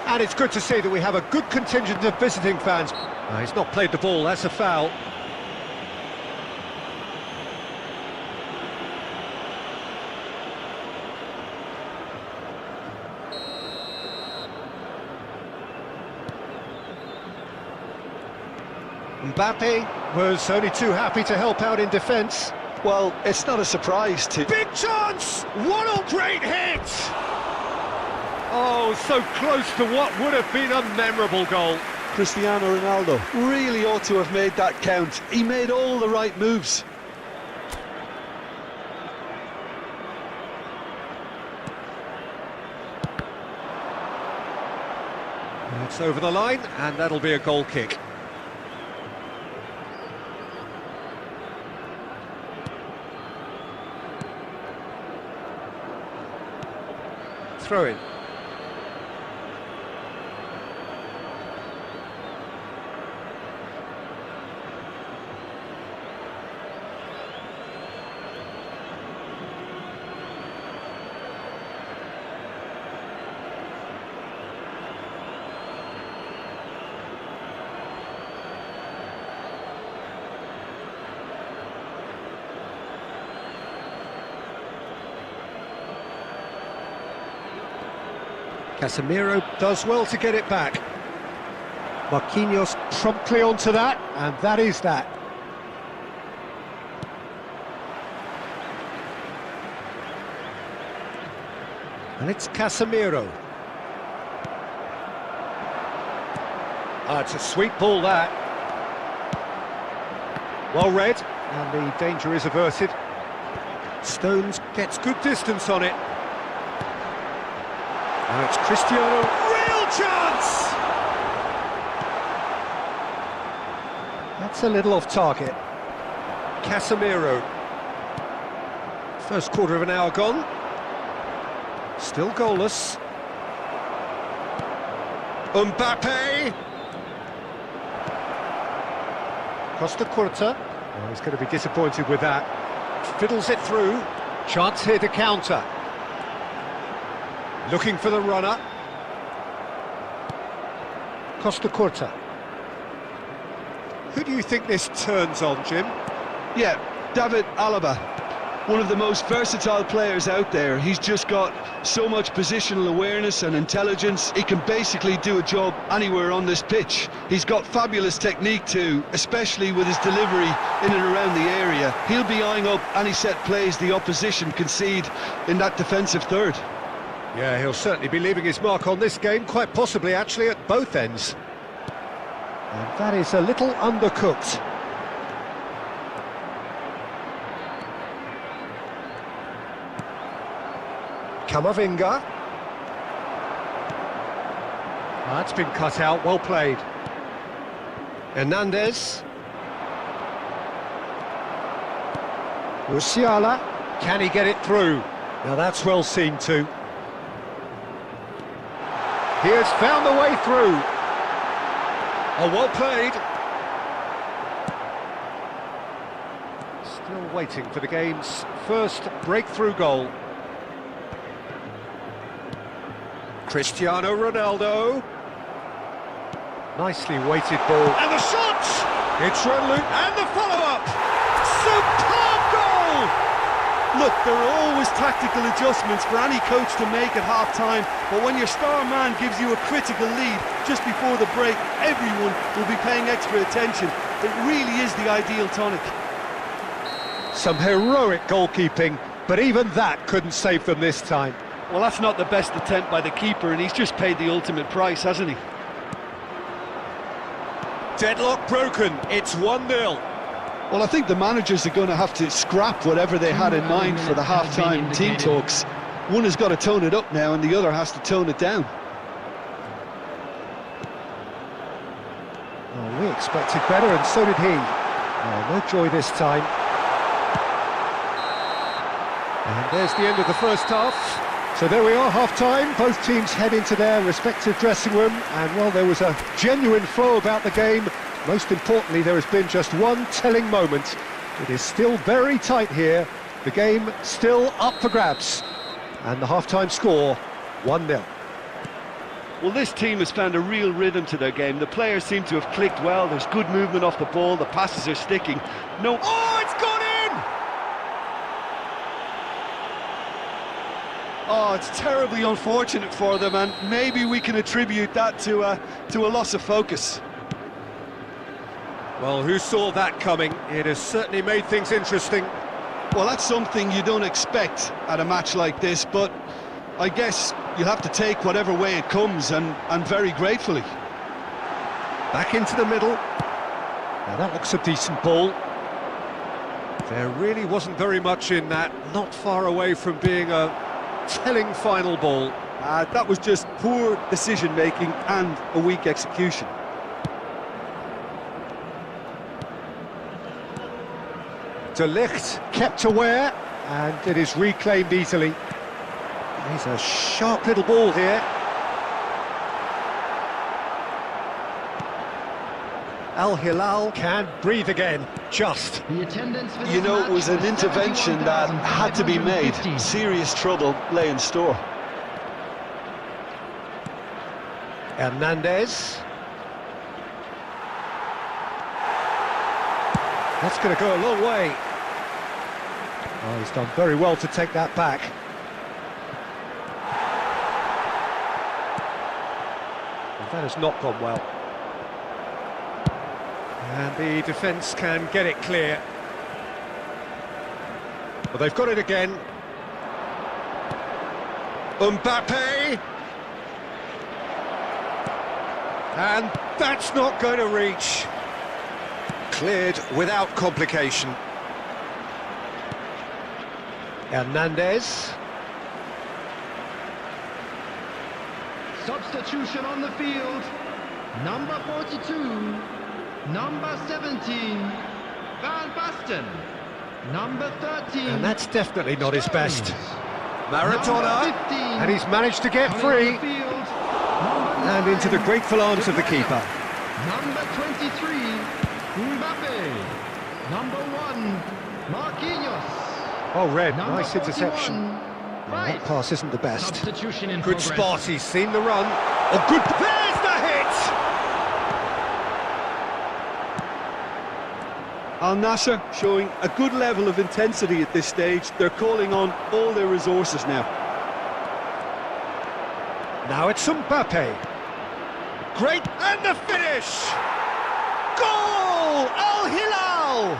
S1: And it's good to see that we have a good contingent of visiting fans. He's not played the ball, that's a foul. Mbappe was only too happy to help out in defence.
S2: Well, it's not a surprise to...
S1: Big chance! What a great hit! Oh, so close to what would have been a memorable goal.
S2: Cristiano Ronaldo really ought to have made that count. He made all the right moves.
S1: It's over the line, and that'll be a goal kick. Throw in. Casemiro does well to get it back. Marquinhos promptly onto that, and that is that. And it's Casemiro. It's a sweet ball, that. Well read, and the danger is averted. Stones gets good distance on it. Now it's Cristiano, real chance! That's a little off target. Casemiro. First quarter of an hour gone. Still goalless. Mbappe! Costa Curta. Oh, he's going to be disappointed with that. Fiddles it through. Chance here to counter. Looking for the runner. Costa Curta. Who do you think this turns on, Jim?
S2: Yeah, David Alaba. One of the most versatile players out there. He's just got so much positional awareness and intelligence. He can basically do a job anywhere on this pitch. He's got fabulous technique too, especially with his delivery in and around the area. He'll be eyeing up any set plays the opposition concede in that defensive third.
S1: Yeah, he'll certainly be leaving his mark on this game, quite possibly actually at both ends. And that is a little undercooked. Camavinga. That's been cut out, well played. Hernandez. Musiala. Can he get it through? Now that's well seen too. He has found the way through. Oh, well played. Still waiting for the game's first breakthrough goal. Cristiano Ronaldo. Nicely weighted ball. And the shot! It's run loop and the follow-up. Superb goal!
S2: Look, there are always tactical adjustments for any coach to make at half-time, but when your star man gives you a critical lead just before the break, everyone will be paying extra attention. It really is the ideal tonic.
S1: Some heroic goalkeeping, but even that couldn't save them this time.
S4: Well, that's not the best attempt by the keeper, and he's just paid the ultimate price, hasn't he?
S1: Deadlock broken, it's 1-0.
S2: Well, I think the managers are going to have to scrap whatever they had in mind for the half-time team talks. One has got to tone it up now, and the other has to tone it down.
S1: Oh, we expected better, and so did he. Oh, no joy this time. And there's the end of the first half. So there we are, half-time. Both teams head into their respective dressing room, and well, there was a genuine flow about the game. Most importantly, there has been just one telling moment. It is still very tight here. The game still up for grabs. And the half-time score, 1-0.
S4: Well, this team has found a real rhythm to their game. The players seem to have clicked well. There's good movement off the ball. The passes are sticking. No...
S1: Oh, it's gone in!
S2: Oh, it's terribly unfortunate for them, and maybe we can attribute that to a loss of focus.
S1: Well, who saw that coming? It has certainly made things interesting.
S2: Well, that's something you don't expect at a match like this, but I guess you'll have to take whatever way it comes, and very gratefully.
S1: Back into the middle. Now that looks a decent ball. There really wasn't very much in that, not far away from being a telling final ball.
S2: That was just poor decision-making and a weak execution.
S1: De Ligt kept aware, and it is reclaimed easily. He's a sharp little ball here. Al Hilal can breathe again, just.
S2: You know, it was an intervention that had to be made. Serious trouble lay in store.
S1: Hernandez. That's going to go a long way. Oh, he's done very well to take that back. Well, that has not gone well. And the defence can get it clear. Well, they've got it again. Mbappe! And that's not going to reach. Cleared without complication. Hernandez.
S3: Substitution on the field. Number 42. Number 17. Van Basten. Number 13.
S1: And that's definitely not his best. Maradona.
S3: Number 15.
S1: And he's managed to get free. And into the grateful arms of the keeper.
S3: Number 23. Mbappe. Number 1. Marquinhos.
S1: Oh, Red,
S3: Number
S1: nice interception.
S3: 41,
S1: Well, that pass isn't the best.
S3: Substitution in
S1: Good
S3: progress.
S1: spot, he's seen the run. Oh, good. There's the hit!
S2: Al Nassr showing a good level of intensity at this stage. They're calling on all their resources now.
S1: Now it's Mbappe. Great, and the finish! Goal! Al Hilal!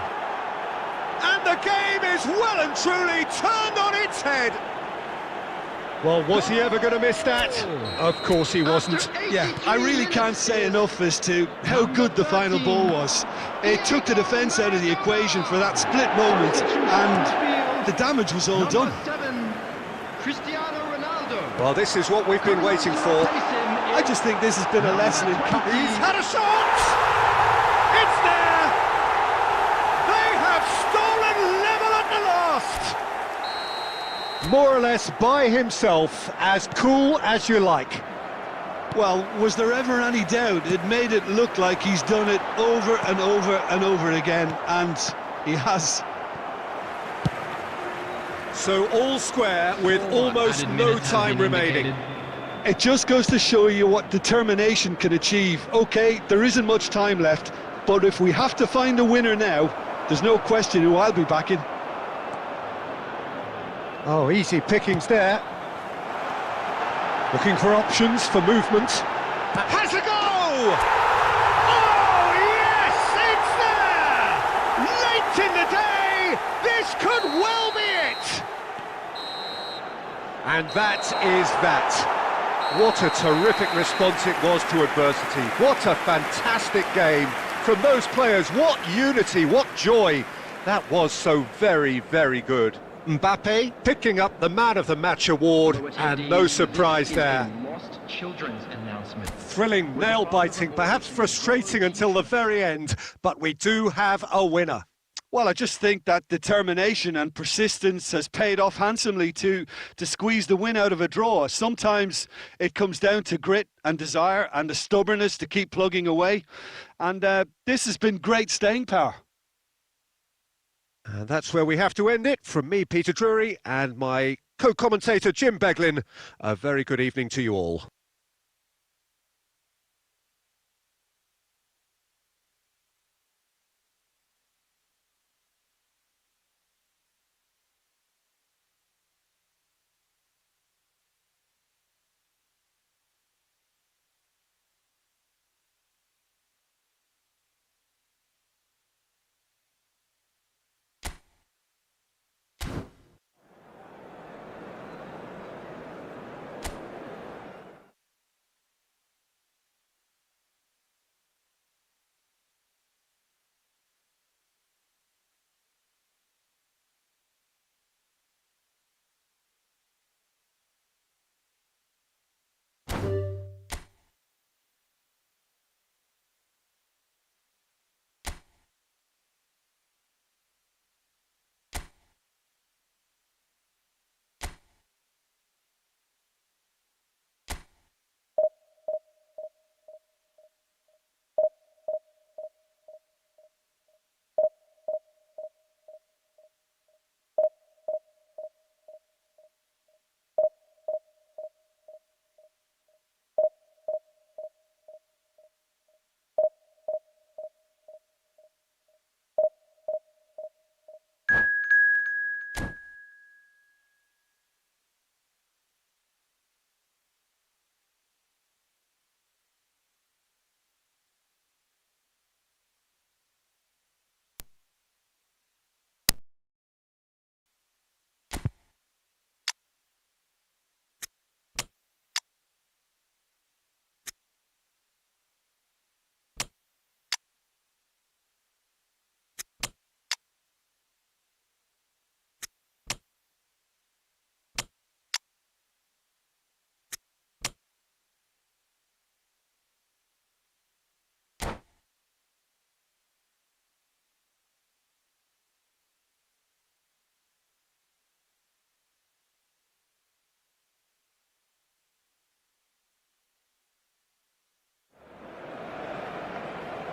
S1: And the game is well and truly turned on its head. Well, was he ever going to miss that? Of course he wasn't.
S2: Yeah, I really can't say enough as to how good the final ball was. It took the defence out of the equation for that split moment, and the damage was all done.
S3: Number 7, Cristiano Ronaldo.
S1: Well, this is what we've been waiting for.
S2: I just think this has been a lesson in...
S1: He's had a shot! It's there! They have stolen level at the last! More or less by himself, as cool as you like.
S2: Well, was there ever any doubt? It made it look like he's done it over and over and over again, and he has.
S1: So all square with almost no time remaining.
S2: It just goes to show you what determination can achieve. Okay, there isn't much time left, but if we have to find a winner now, there's no question who I'll be backing.
S1: Oh, easy pickings there. Looking for options for movement. Has a go! Oh, yes, it's there! Late in the day, this could well be it! And that is that. What a terrific response it was to adversity. What a fantastic game from those players. What unity, what joy. That was so very, very good. Mbappe picking up the Man of the Match award, and no surprise there. Thrilling, nail-biting, perhaps frustrating until the very end, but we do have a winner.
S2: Well, I just think that determination and persistence has paid off handsomely to squeeze the win out of a draw. Sometimes it comes down to grit and desire and the stubbornness to keep plugging away. And this has been great staying power.
S1: And that's where we have to end it. From me, Peter Drury, and my co-commentator, Jim Beglin, a very good evening to you all.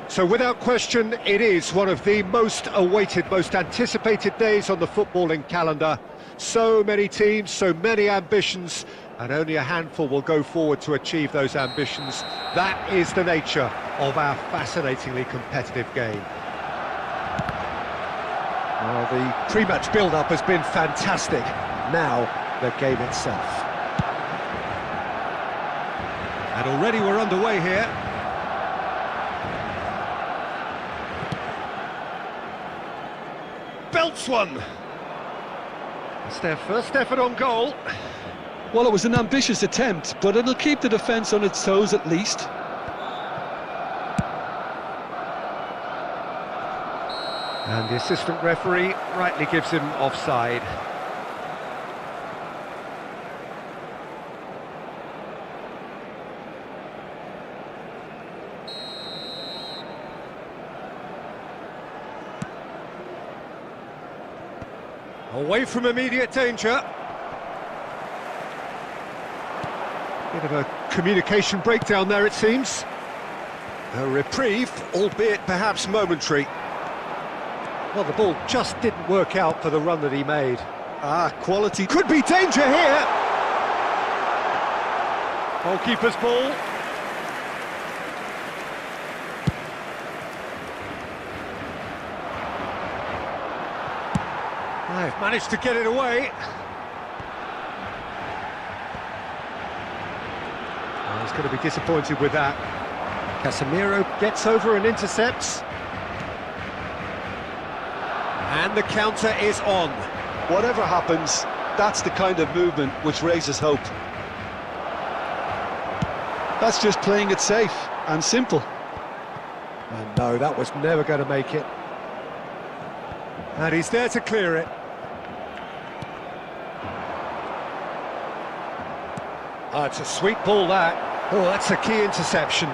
S1: So without question, it is one of the most awaited, most anticipated days on the footballing calendar. So many teams, so many ambitions, and only a handful will go forward to achieve those ambitions. That is the nature of our fascinatingly competitive game. Well, the pre-match build-up has been fantastic. Now, the game itself. And already we're underway here. Belts one. It's their first effort on goal.
S2: Well, it was an ambitious attempt, but it'll keep the defence on its toes at least.
S1: And the assistant referee rightly gives him offside. Away from immediate danger. Bit of a communication breakdown there, it seems. A reprieve, albeit perhaps momentary. Well, the ball just didn't work out for the run that he made.
S2: Quality.
S1: Could be danger here. Goalkeeper's ball. I've managed to get it away. Oh, he's going to be disappointed with that. Casemiro gets over and intercepts. And the counter is on.
S2: Whatever happens, that's the kind of movement which raises hope. That's just playing it safe and simple.
S1: And no, that was never going to make it. And he's there to clear it. Oh, it's a sweet ball, that. Oh, that's a key interception.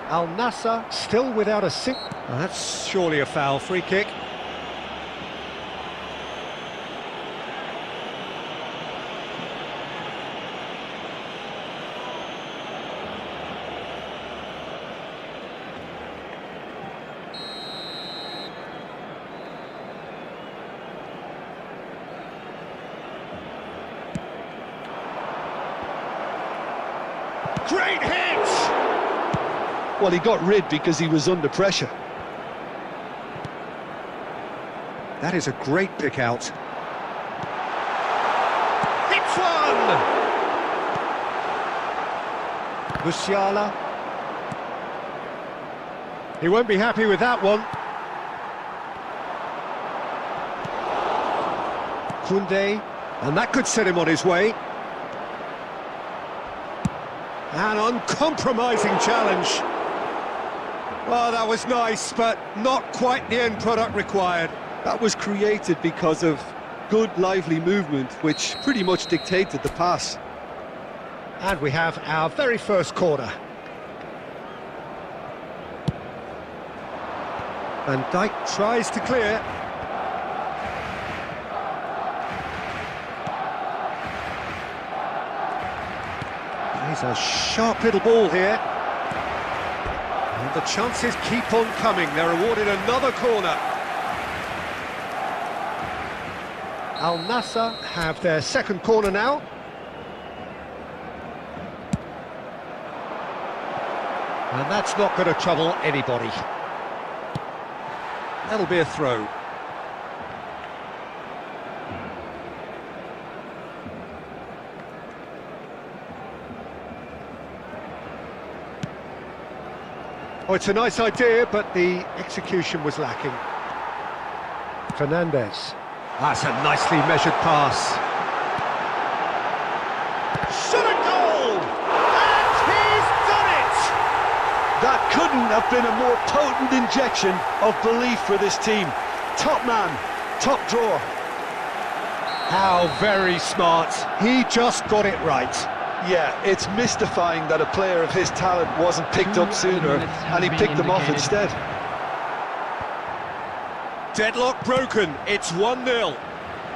S1: Al Nassr still without a sink. Oh, that's surely a foul. Free kick. Great hit!
S2: Well, he got rid because he was under pressure.
S1: That is a great pick out. Hits one! Musiala. He won't be happy with that one. Koundé, and that could set him on his way. An uncompromising challenge. Well, that was nice, but not quite the end product required.
S2: That was created because of good, lively movement, which pretty much dictated the pass.
S1: And we have our very first corner. Van Dijk tries to clear. He's a sharp little ball here. And the chances keep on coming. They're awarded another corner. Al Nassr have their second corner now. And that's not going to trouble anybody. That'll be a throw. Oh, it's a nice idea, but the execution was lacking. Fernandez. That's a nicely measured pass. Shot a goal! And he's done it!
S2: That couldn't have been a more potent injection of belief for this team. Top man, top draw.
S1: How very smart. He just got it right.
S2: Yeah, it's mystifying that a player of his talent wasn't picked up sooner, and he picked them off instead.
S1: Deadlock broken, it's 1-0.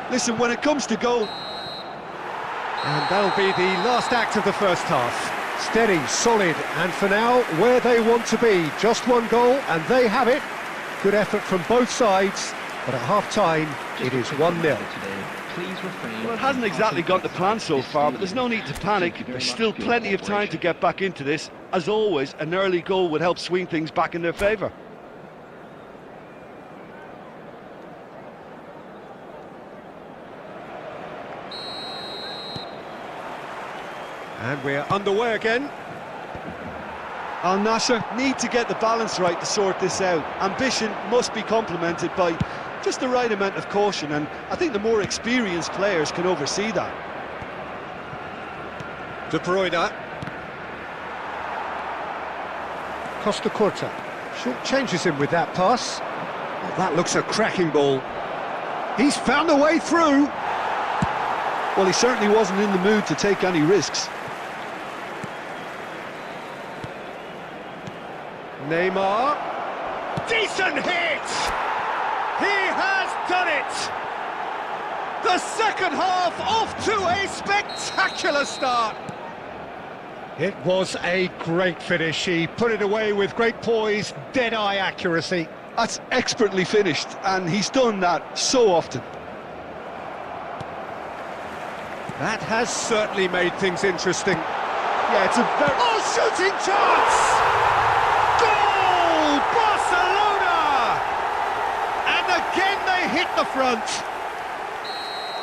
S2: Listen, when it comes to goal...
S1: And that'll be the last act of the first half. Steady, solid, and for now, where they want to be. Just one goal, and they have it. Good effort from both sides, but at half-time, it is 1-0.
S4: Well, it hasn't exactly gone to plan so far, but there's no need to panic. There's still plenty of time to get back into this. As always, an early goal would help swing things back in their favour.
S1: And we're underway again.
S2: Al Nassr need to get the balance right to sort this out. Ambition must be complemented by just the right amount of caution, and I think the more experienced players can oversee that.
S1: De Bruyne. Costa Curta. Short changes him with that pass. Oh, that looks a cracking ball. He's found a way through.
S2: Well, he certainly wasn't in the mood to take any risks.
S1: Neymar. Decent hit! He has done it! The second half off to a spectacular start. It was a great finish. He put it away with great poise, dead-eye accuracy.
S2: That's expertly finished, and he's done that so often.
S1: That has certainly made things interesting. Yeah, it's a very... Oh, shooting chance! Goal! Barcelona! And again they hit the front.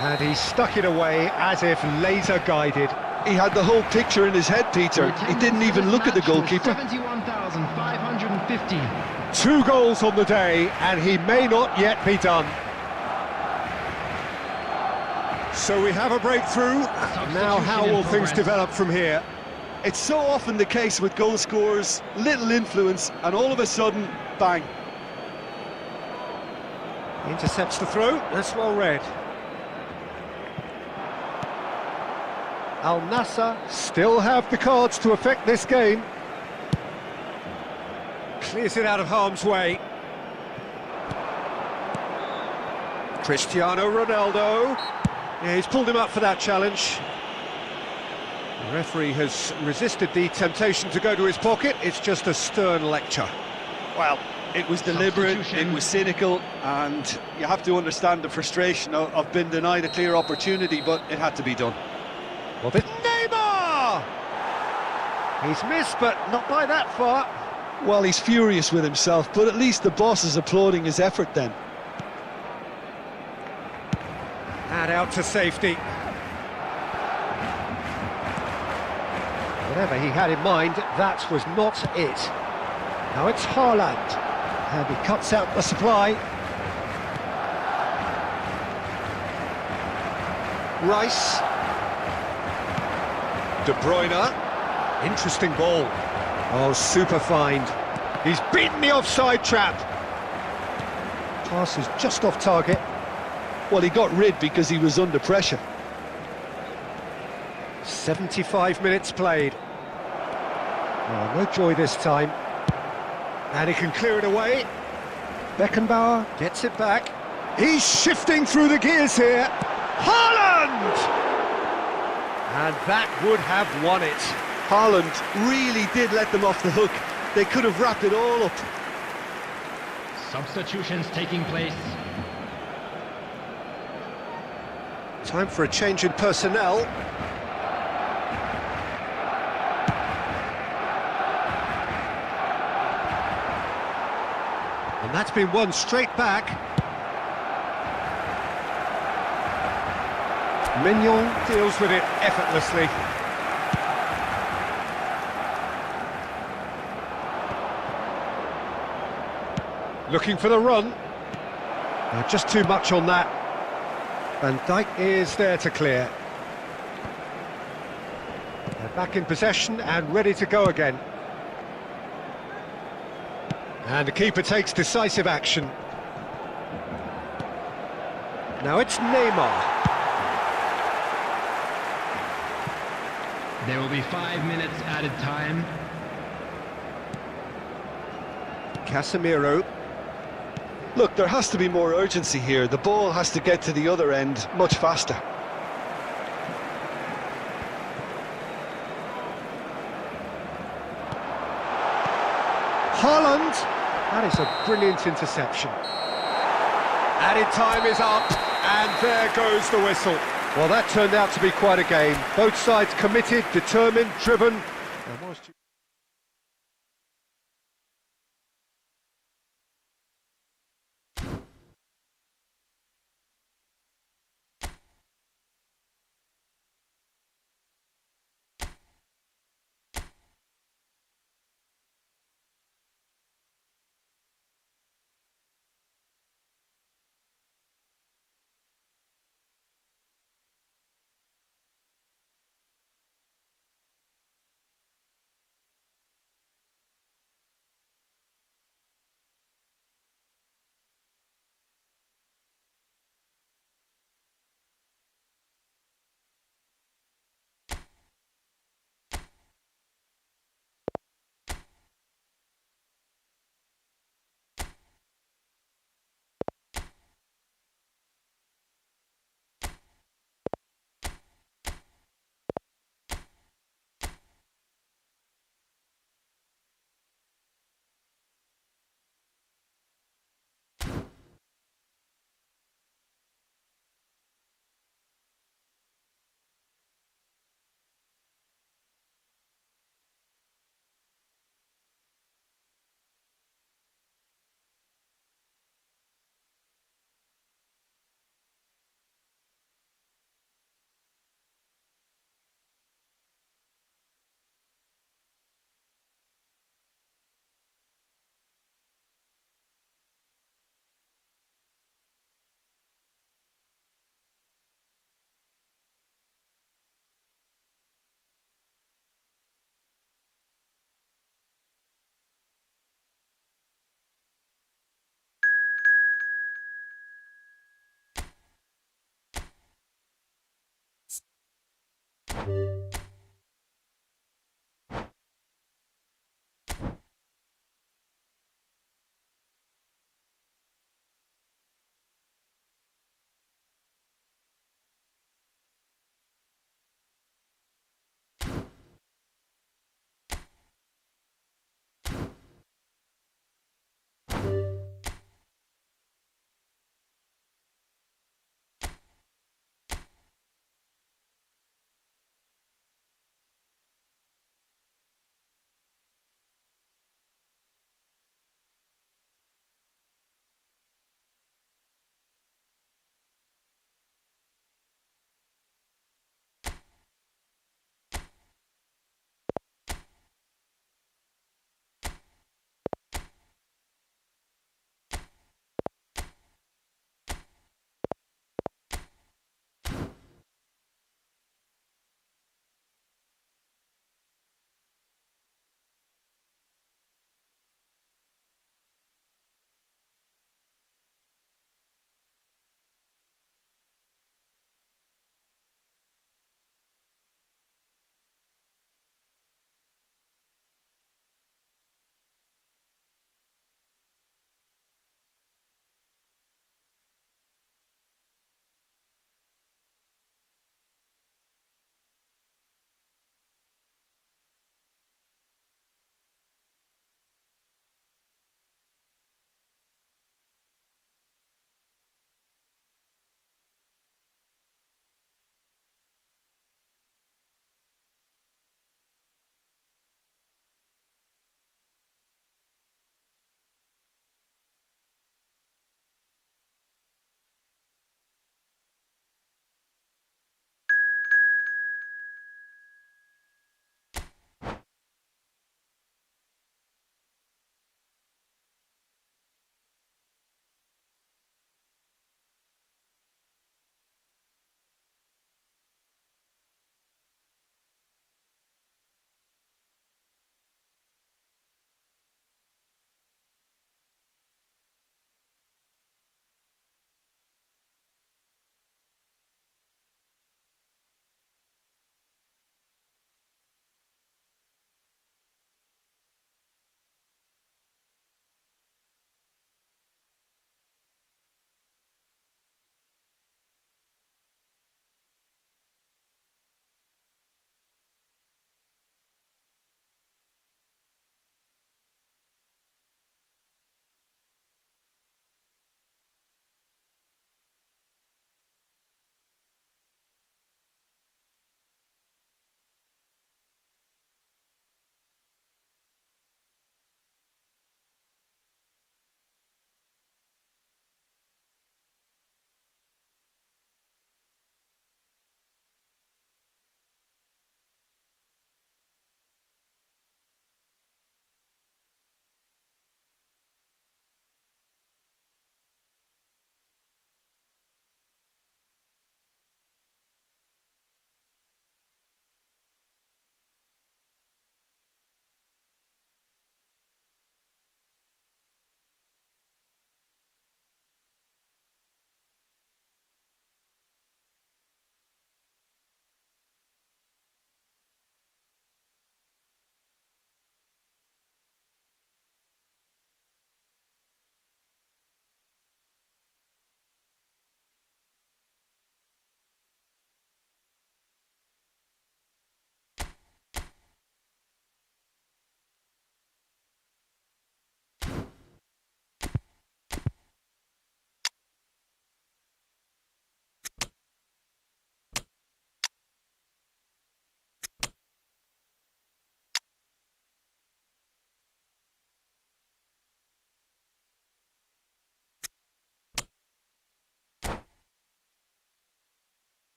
S1: And he stuck it away as if laser-guided.
S2: He had the whole picture in his head, Peter. He didn't even look at the goalkeeper.
S3: 71,550.
S1: 2 goals on the day, and he may not yet be done. So we have a breakthrough. Now how will things develop from here?
S2: It's so often the case with goal scorers, little influence, and all of a sudden, bang.
S1: Intercepts the throw, that's well read. Al Nassr still have the cards to affect this game. Clears it out of harm's way. Cristiano Ronaldo. Yeah, he's pulled him up for that challenge. The referee has resisted the temptation to go to his pocket. It's just a stern lecture.
S2: Well, it was deliberate, it was cynical, and you have to understand the frustration of being denied a clear opportunity, but it had to be done.
S1: Well, Neymar! He's missed, but not by that far.
S2: Well, he's furious with himself, but at least the boss is applauding his effort then.
S1: And out to safety. Whatever he had in mind, that was not it. Now it's Haaland. And he cuts out the supply. Rice. De Bruyne. Interesting ball. Oh, super find. He's beaten the offside trap. Pass is just off target.
S2: Well, he got rid because he was under pressure.
S1: 75 minutes played. Oh, no joy this time. And he can clear it away. Beckenbauer gets it back. He's shifting through the gears here. Haaland! And that would have won it.
S2: Haaland really did let them off the hook. They could have wrapped it all up.
S3: Substitutions taking place.
S1: Time for a change in personnel. And that's been won straight back. Mignon deals with it effortlessly. Looking for the run. Just too much on that. Van Dijk is there to clear. They're back in possession and ready to go again. And the keeper takes decisive action. Now it's Neymar.
S3: There will be 5 minutes added time.
S1: Casemiro.
S2: Look, there has to be more urgency here. The ball has to get to the other end much faster.
S1: Haaland. That is a brilliant interception. Added time is up, and there goes the whistle. Well, that turned out to be quite a game. Both sides committed, determined, driven. And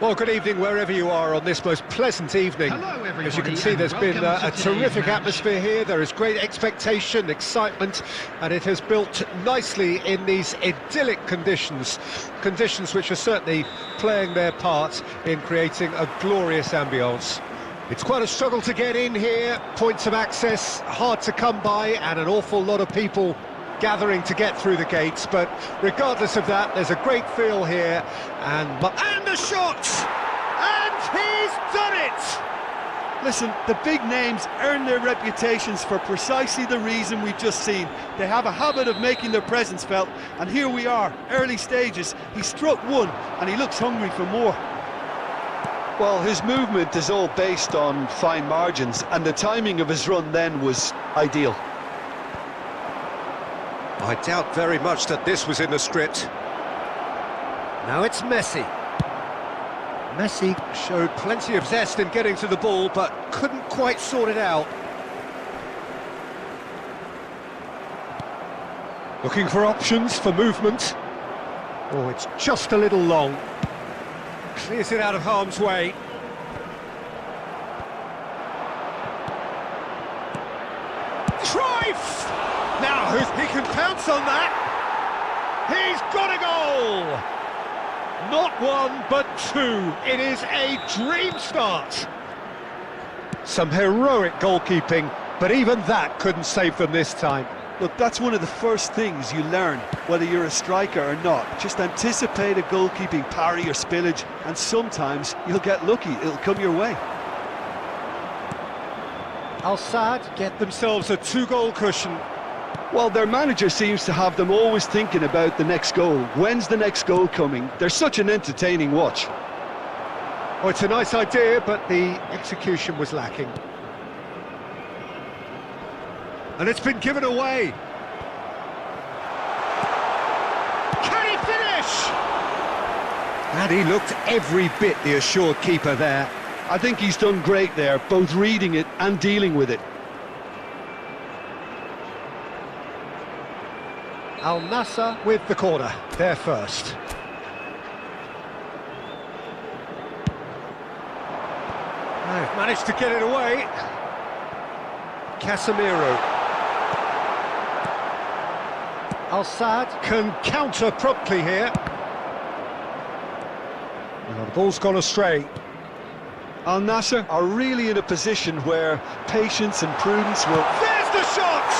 S1: Well, good evening wherever you are on this most pleasant evening.
S3: Hello, everybody,
S1: As you can see,
S3: and
S1: there's been
S3: welcome
S1: a
S3: to today's
S1: terrific
S3: match.
S1: atmosphere here. There is great expectation, excitement, and it has built nicely in these idyllic conditions. Conditions which are certainly playing their part in creating a glorious ambience. It's quite a struggle to get in here, points of access hard to come by, and an awful lot of people gathering to get through the gates, but regardless of that, there's a great feel here, and the shot! And he's done it!
S2: Listen, the big names earn their reputations for precisely the reason we've just seen. They have a habit of making their presence felt, and here we are, early stages. He struck one, and he looks hungry for more. Well, his movement is all based on fine margins, and the timing of his run then was ideal.
S1: I doubt very much that this was in the script. Now it's Messi. Messi showed plenty of zest in getting to the ball, but couldn't quite sort it out. Looking for options for movement. Oh, it's just a little long. Clears it out of harm's way. Trife! Now, he can pounce on that. He's got a goal! Not one, but two. It is a dream start. Some heroic goalkeeping, but even that couldn't save them this time.
S2: Look, that's one of the first things you learn, whether you're a striker or not. Just anticipate a goalkeeping parry or spillage, and sometimes you'll get lucky, it'll come your way.
S1: Al-Sadd get themselves a two-goal cushion.
S2: Well, their manager seems to have them always thinking about the next goal. When's the next goal coming? They're such an entertaining watch.
S1: Oh, it's a nice idea, but the execution was lacking. And it's been given away. Can he finish? And he looked every bit the assured keeper there.
S2: I think he's done great there, both reading it and dealing with it.
S1: Al-Nassr with the corner, there first. They've managed to get it away. Casemiro. Al-Sadd can counter promptly here. Well, the ball's gone astray.
S2: Al-Nassr are really in a position where patience and prudence will...
S1: There's the shot!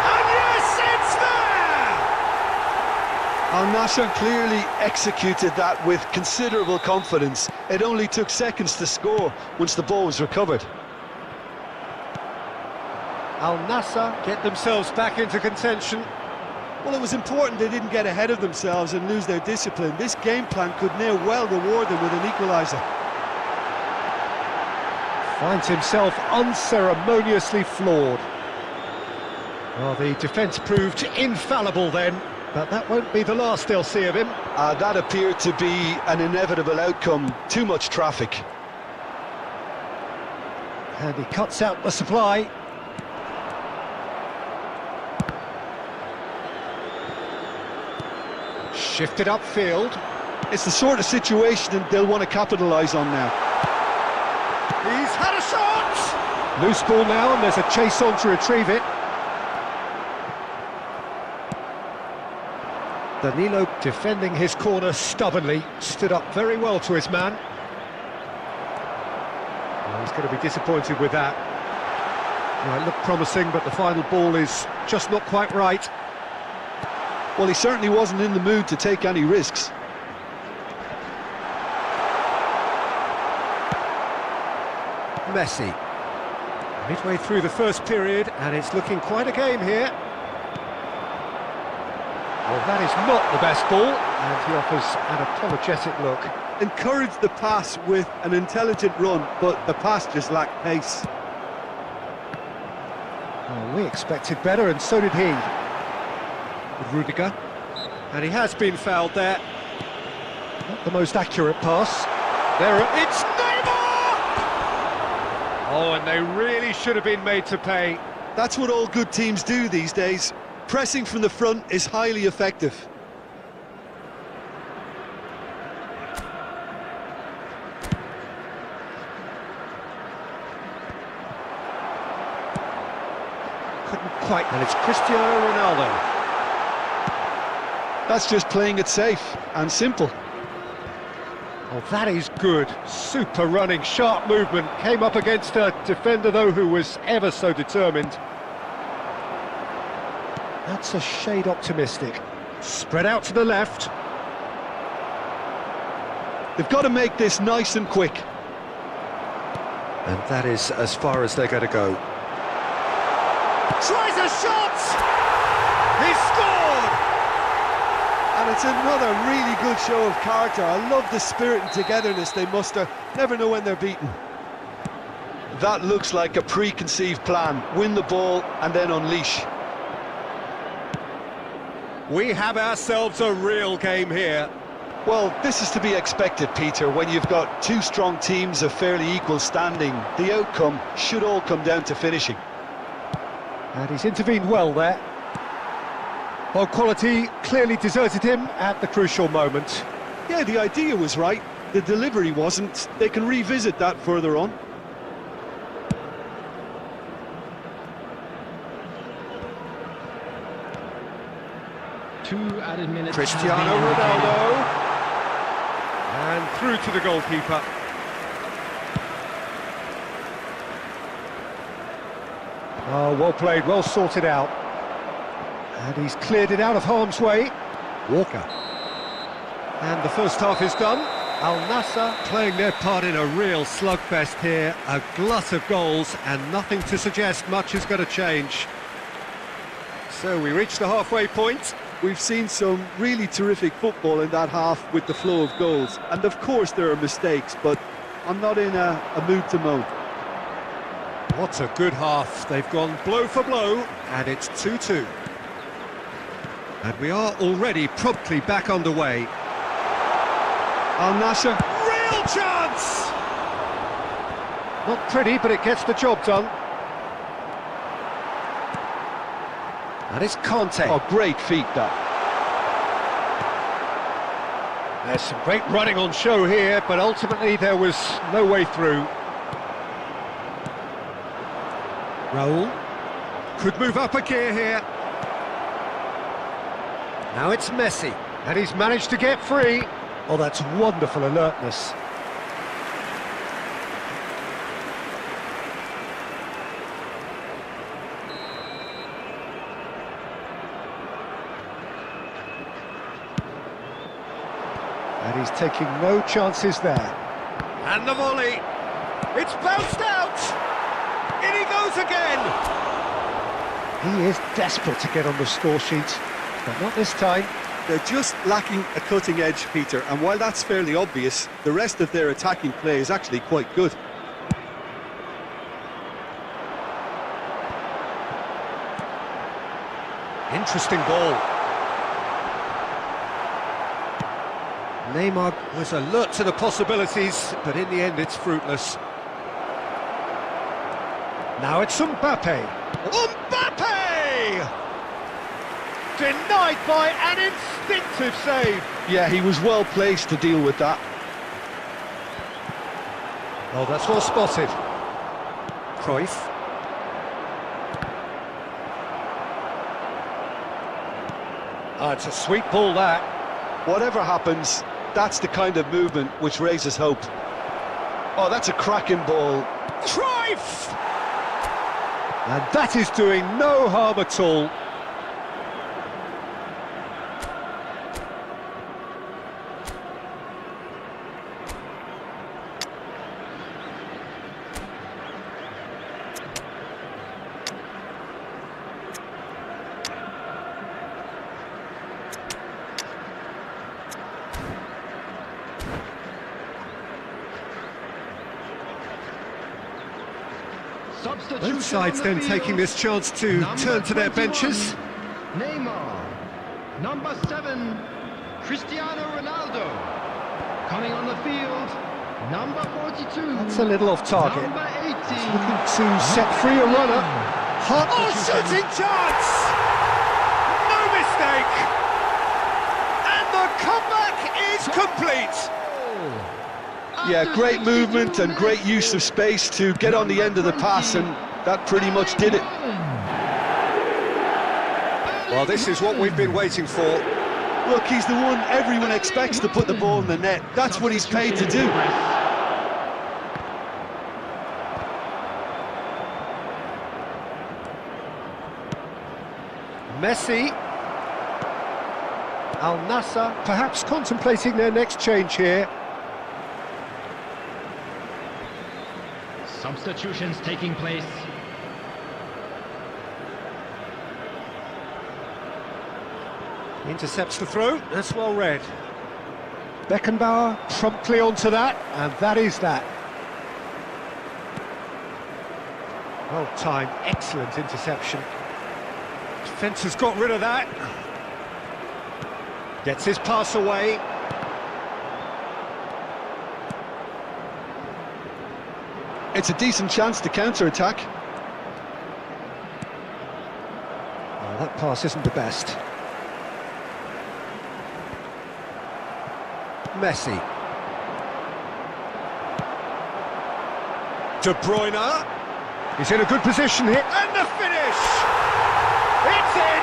S1: And yes, it's there!
S2: Al-Nassr clearly executed that with considerable confidence. It only took seconds to score once the ball was recovered.
S1: Al-Nassr get themselves back into contention.
S2: Well, it was important they didn't get ahead of themselves and lose their discipline. This game plan could now well reward them with an equaliser.
S1: Finds himself unceremoniously floored. Well, the defence proved infallible then, but that won't be the last they'll see of him.
S2: That appeared to be an inevitable outcome. Too much traffic.
S1: And he cuts out the supply. Shifted upfield.
S2: It's the sort of situation they'll want to capitalise on now.
S1: He's had a shot! Loose ball now, and there's a chase on to retrieve it. Danilo defending his corner stubbornly, stood up very well to his man. Well, he's going to be disappointed with that. Well, it looked promising, but the final ball is just not quite right.
S2: Well, he certainly wasn't in the mood to take any risks.
S1: Messi. Midway through the first period, and it's looking quite a game here. Well, that is not the best ball, and he offers an apologetic look.
S2: Encouraged the pass with an intelligent run, but the pass just lacked pace.
S1: Well, we expected better, and so did he. With Rudiger. And he has been fouled there. Not the most accurate pass. It's Neymar! Oh, and they really should have been made to pay.
S2: That's what all good teams do these days. Pressing from the front is highly effective.
S1: quite, and it's Cristiano Ronaldo.
S2: That's just playing it safe and simple.
S1: Oh, that is good. Super running, sharp movement. Came up against a defender, though, who was ever so determined. That's a shade optimistic. Spread out to the left.
S2: They've got to make this nice and quick.
S1: And that is as far as they're going to go. Tries a shot! He scored!
S2: And it's another really good show of character. I love the spirit and togetherness they muster. Never know when they're beaten. That looks like a preconceived plan. Win the ball and then unleash.
S1: We have ourselves a real game here.
S2: Well, this is to be expected, Peter. When you've got two strong teams of fairly equal standing, the outcome should all come down to finishing.
S1: And he's intervened well there. Well, quality clearly deserted him at the crucial moment.
S2: Yeah, the idea was right. The delivery wasn't. They can revisit that further on.
S3: Two added minutes.
S1: Cristiano Ronaldo. And through to the goalkeeper. Oh, well played, well sorted out. And he's cleared it out of harm's way. Walker. And the first half is done. Al Nassr playing their part in a real slugfest here. A glut of goals and nothing to suggest much is going to change. So we reach the halfway point.
S2: We've seen some really terrific football in that half with the flow of goals. And of course there are mistakes, but I'm not in a mood to moan.
S1: What a good half. They've gone blow for blow, and it's 2-2. And we are already promptly back underway.
S2: Al Nassr.
S1: Real chance! Not pretty, but it gets the job done. And it's Conte.
S2: Oh, great feat, that.
S1: There's some great running on show here, but ultimately there was no way through. Raul could move up a gear here. Now it's Messi, and he's managed to get free. Oh, that's wonderful alertness. And he's taking no chances there. And the volley. It's bounced out. In he goes again. He is desperate to get on the score sheet, but not this time.
S2: They're just lacking a cutting edge, Peter, and while that's fairly obvious, the rest of their attacking play is actually quite good.
S1: Interesting ball. Neymar was alert to the possibilities, but in the end it's fruitless. Now it's Mbappe. Mbappe! Denied by an instinctive save.
S2: Yeah, he was well placed to deal with that.
S1: Oh, that's well spotted. Cruyff. Oh, it's a sweet ball, that.
S2: Whatever happens, that's the kind of movement which raises hope. Oh, that's a cracking ball.
S1: Cruyff! And that is doing no harm at all. Both sides then taking this chance to turn to their benches.
S3: Neymar. Number 7, Cristiano Ronaldo. Coming on the field, number 42.
S1: That's a little off target.
S3: Number 18.
S1: He's looking to set free a runner. Oh, shooting chance! No mistake! And the comeback is complete!
S2: Yeah, great movement and great use of space to get on the end of the pass, and that pretty much did it.
S1: Well, this is what we've been waiting for.
S2: Look, he's the one everyone expects to put the ball in the net. That's what he's paid to do.
S1: Messi. Al Nassr perhaps contemplating their next change here.
S3: Substitutions taking place.
S1: Intercepts the throw, that's well read. Beckenbauer promptly onto that, and that is that. Well timed, excellent interception. Defence has got rid of that. Gets his pass away.
S2: It's a decent chance to counter-attack.
S1: Well, that pass isn't the best. Messi. De Bruyne. He's in a good position here. And the finish! It's in!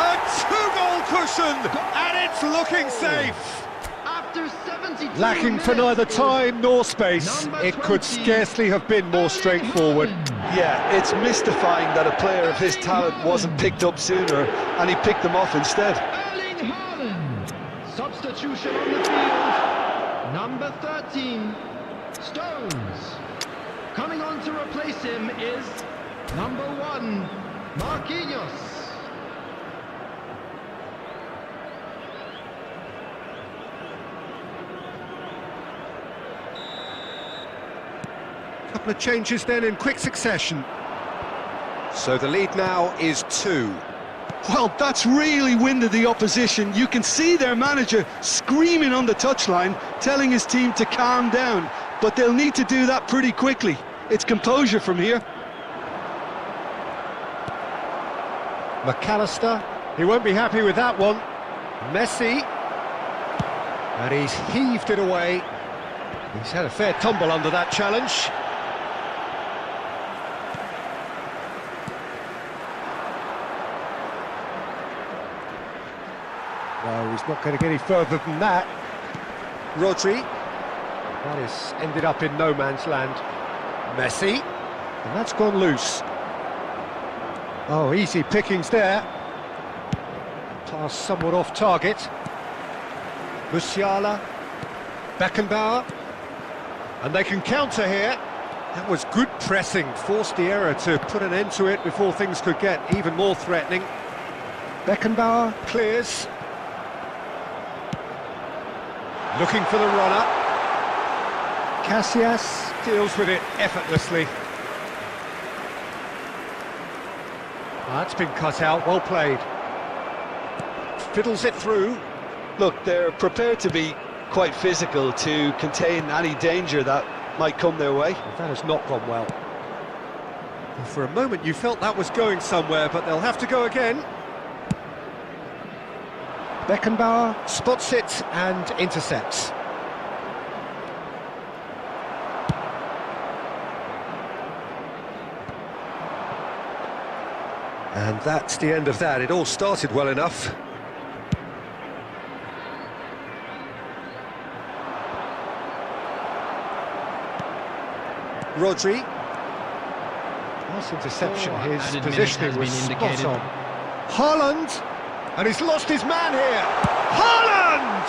S1: A two-goal cushion, and it's looking safe.
S3: After 72
S1: Lacking for
S3: minutes,
S1: neither time nor space, it could scarcely have been more straightforward.
S2: Yeah, it's mystifying that a player of his talent wasn't picked up sooner, and he picked them off instead.
S3: Erling Haaland. Substitution on the field. Number 13, Stones. Coming on to replace him is number 1, Marquinhos.
S1: Couple of changes then in quick succession. So the lead now is 2.
S2: Well, that's really winded the opposition. You can see their manager screaming on the touchline, telling his team to calm down. But they'll need to do that pretty quickly. It's composure from here.
S1: McAllister, he won't be happy with that one. Messi, and he's heaved it away. He's had a fair tumble under that challenge. No, he's not going to get any further than that. Rodri, that has ended up in no man's land. Messi, and that's gone loose. Oh, easy pickings there. Pass somewhat off target. Musiala, Beckenbauer, and they can counter here. That was good pressing, forced the error to put an end to it before things could get even more threatening. Beckenbauer clears. Looking for the runner. Casillas deals with it effortlessly. That's been cut out, well played. Fiddles it through.
S2: Look, they're prepared to be quite physical to contain any danger that might come their way.
S1: That has not gone well. For a moment you felt that was going somewhere, but they'll have to go again. Beckenbauer spots it and intercepts. And that's the end of that. It all started well enough. Rodri. Nice interception. His positioning was spot on. Haaland. And he's lost his man here. Haaland!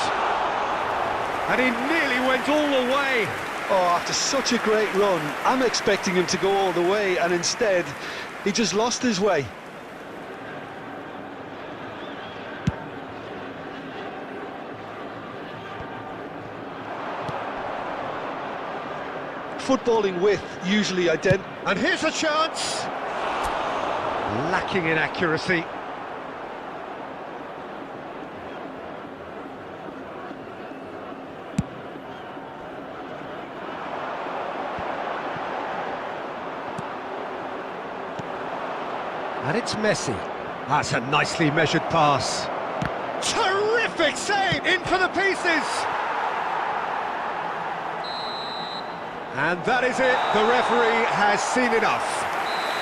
S1: And he nearly went all the way.
S2: Oh, after such a great run, I'm expecting him to go all the way, and instead, he just lost his way. Footballing width usually identical.
S1: And here's a chance. Lacking in accuracy. And it's Messi. That's a nicely measured pass. Terrific save! In for the pieces! And that is it. The referee has seen enough.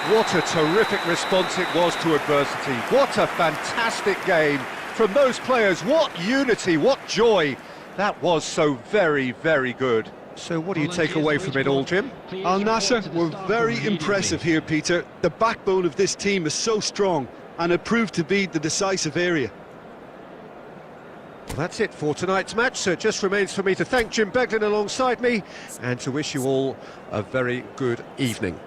S1: What a terrific response it was to adversity. What a fantastic game from those players. What unity, what joy. That was so very, very good. So what do you take away from it all, Jim?
S2: Al Nassr were very impressive here, Peter. The backbone of this team is so strong, and it proved to be the decisive area.
S1: Well, that's it for tonight's match, so it just remains for me to thank Jim Beglin alongside me and to wish you all a very good evening.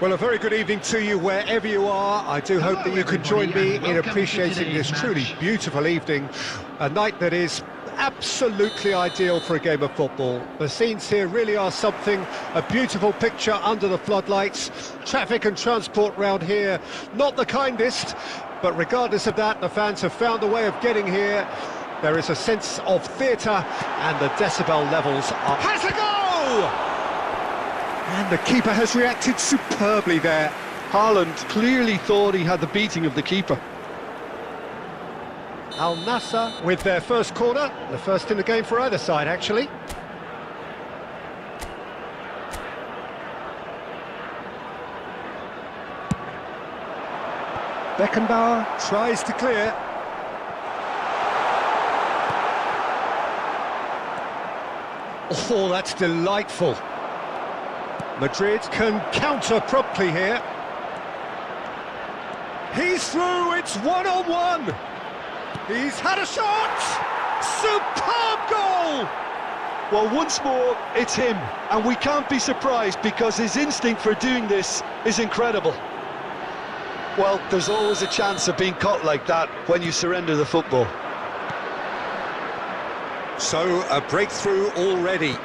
S1: Well, a very good evening to you wherever you are. I do hope that you can join me in appreciating this truly beautiful evening, a night that is absolutely ideal for a game of football. The scenes here really are something, a beautiful picture under the floodlights. Traffic and transport round here, not the kindest, but regardless of that, the fans have found a way of getting here. There is a sense of theatre and the decibel levels are... Has a go! And the keeper has reacted superbly there.
S2: Haaland clearly thought he had the beating of the keeper.
S1: Al Nassr with their first corner, the first in the game for either side, actually. Beckenbauer tries to clear. Oh, that's delightful. Madrid can counter promptly here. He's through, it's one-on-one. He's had a shot! Superb goal!
S2: Well, once more, it's him, and we can't be surprised because his instinct for doing this is incredible. Well, there's always a chance of being caught like that when you surrender the football.
S1: So, a breakthrough already.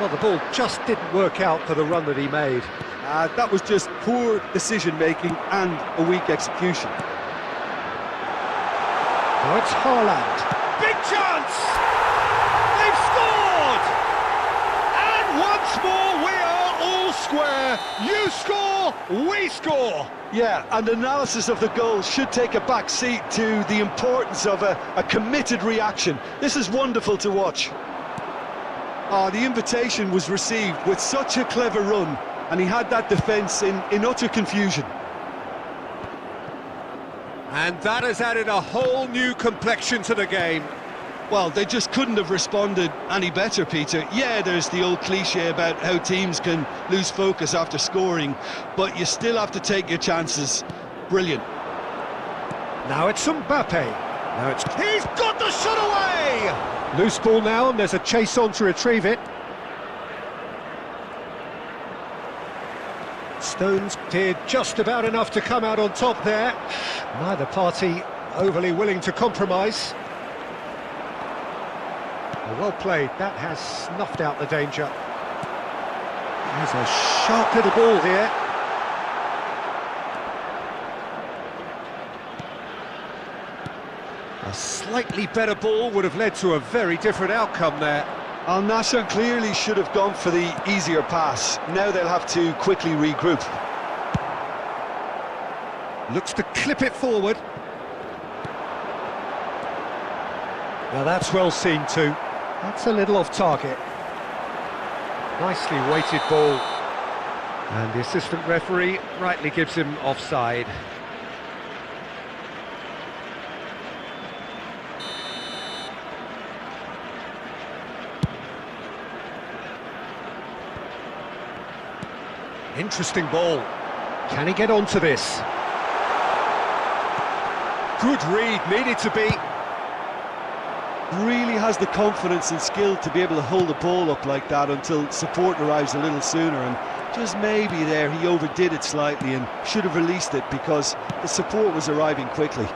S1: Well, the ball just didn't work out for the run that he made.
S2: That was just poor decision-making and a weak execution.
S1: Now it's Haaland. Big chance! They've scored! And once more we are all square. You score, we score.
S2: Yeah, and analysis of the goal should take a back seat to the importance of a committed reaction. This is wonderful to watch. The invitation was received with such a clever run, and he had that defence in utter confusion.
S1: And that has added a whole new complexion to the game.
S2: Well, they just couldn't have responded any better, Peter. Yeah, there's the old cliche about how teams can lose focus after scoring, but you still have to take your chances. Brilliant.
S1: Now it's Mbappe. Now it's... He's got the shot away! Loose ball now, and there's a chase on to retrieve it. Stones did just about enough to come out on top there. Neither party overly willing to compromise. Well played, that has snuffed out the danger. There's a sharp little ball here. A slightly better ball would have led to a very different outcome there.
S2: Al Nassr clearly should have gone for the easier pass. Now they'll have to quickly regroup.
S1: Looks to clip it forward. Now that's well seen too. That's a little off target. Nicely weighted ball. And the assistant referee rightly gives him offside. Interesting ball. Can he get onto this? Good read, needed to be.
S2: Really has the confidence and skill to be able to hold the ball up like that until support arrives a little sooner, and just maybe there he overdid it slightly and should have released it because the support was arriving quickly.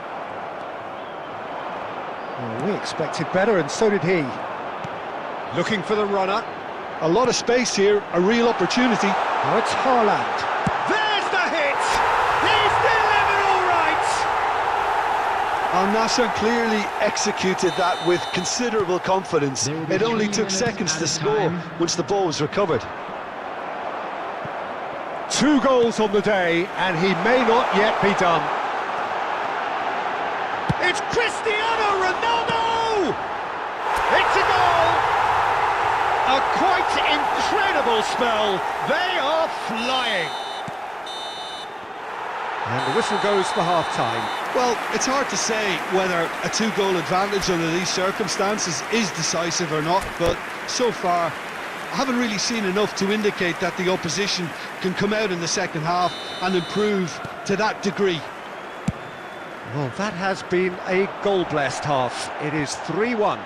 S1: Well, we expected better, and so did he. Looking for the runner.
S2: A lot of space here, a real opportunity.
S1: Now it's Haaland. There's the hit! He's delivered all right!
S2: Al Nassr clearly executed that with considerable confidence. It only took seconds to score once the ball was recovered.
S1: 2 goals on the day, and he may not yet be done. It's Cristiano Ronaldo! It's a goal! A quite incredible spell. They are flying. And the whistle goes for half-time.
S2: Well, it's hard to say whether a 2-goal advantage under these circumstances is decisive or not, but so far I haven't really seen enough to indicate that the opposition can come out in the second half and improve to that degree.
S1: Well, that has been a goal-blessed half. It is 3-1.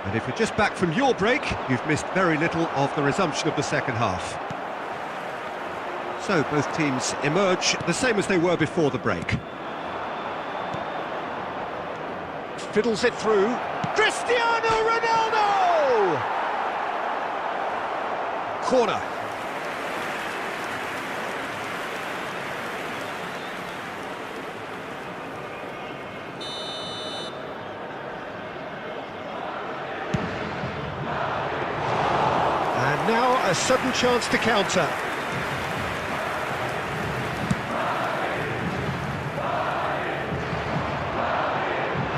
S1: And if you're just back from your break, you've missed very little of the resumption of the second half. So both teams emerge the same as they were before the break. Fiddles it through. Cristiano Ronaldo! Corner. And now a sudden chance to counter.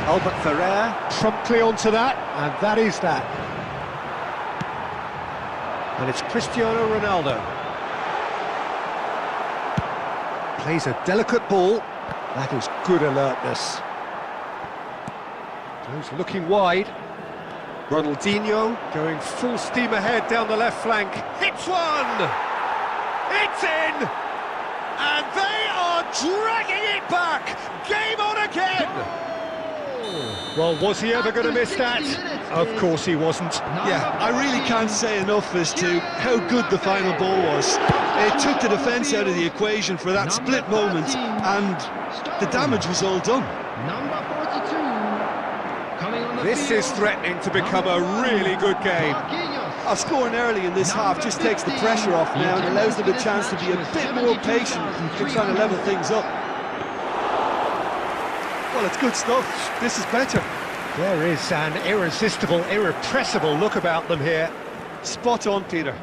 S1: Albert Ferrer promptly onto that, and that is that. And it's Cristiano Ronaldo. Plays a delicate ball. That is good alertness. Goes looking wide. Ronaldinho going full steam ahead down the left flank. Hits one! It's in! And they are dragging it back! Game on again! Well, was he ever going to miss that? Of course he wasn't.
S2: Yeah, I really can't say enough as to how good the final ball was. It took the defence out of the equation for that split moment, and the damage was all done.
S3: Number 42.
S1: This is threatening to become a really good game.
S2: Scoring early in this half just takes the pressure off now and allows them a chance to be a bit more patient in trying to level things up. Well, it's good stuff. This is better.
S1: There is an irresistible, irrepressible look about them here.
S2: Spot on, Peter.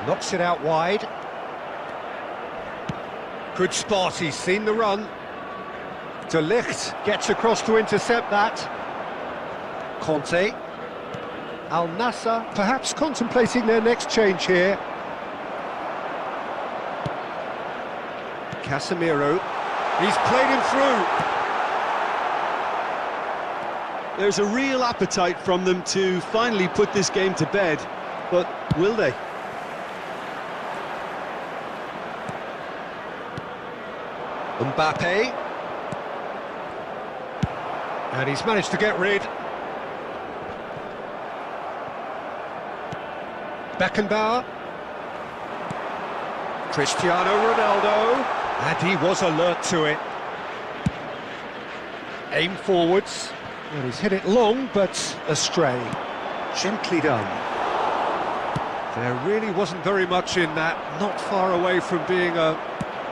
S1: Knocks it out wide. Good spot, he's seen the run. De Ligt gets across to intercept that. Conte. Al Nassr perhaps contemplating their next change here. Casemiro. He's played him through.
S2: There's a real appetite from them to finally put this game to bed, but will they?
S1: Mbappe. And he's managed to get rid. Beckenbauer. Cristiano Ronaldo. And he was alert to it. Aim forwards. And he's hit it long, but astray. Gently done. There really wasn't very much in that. Not far away from being a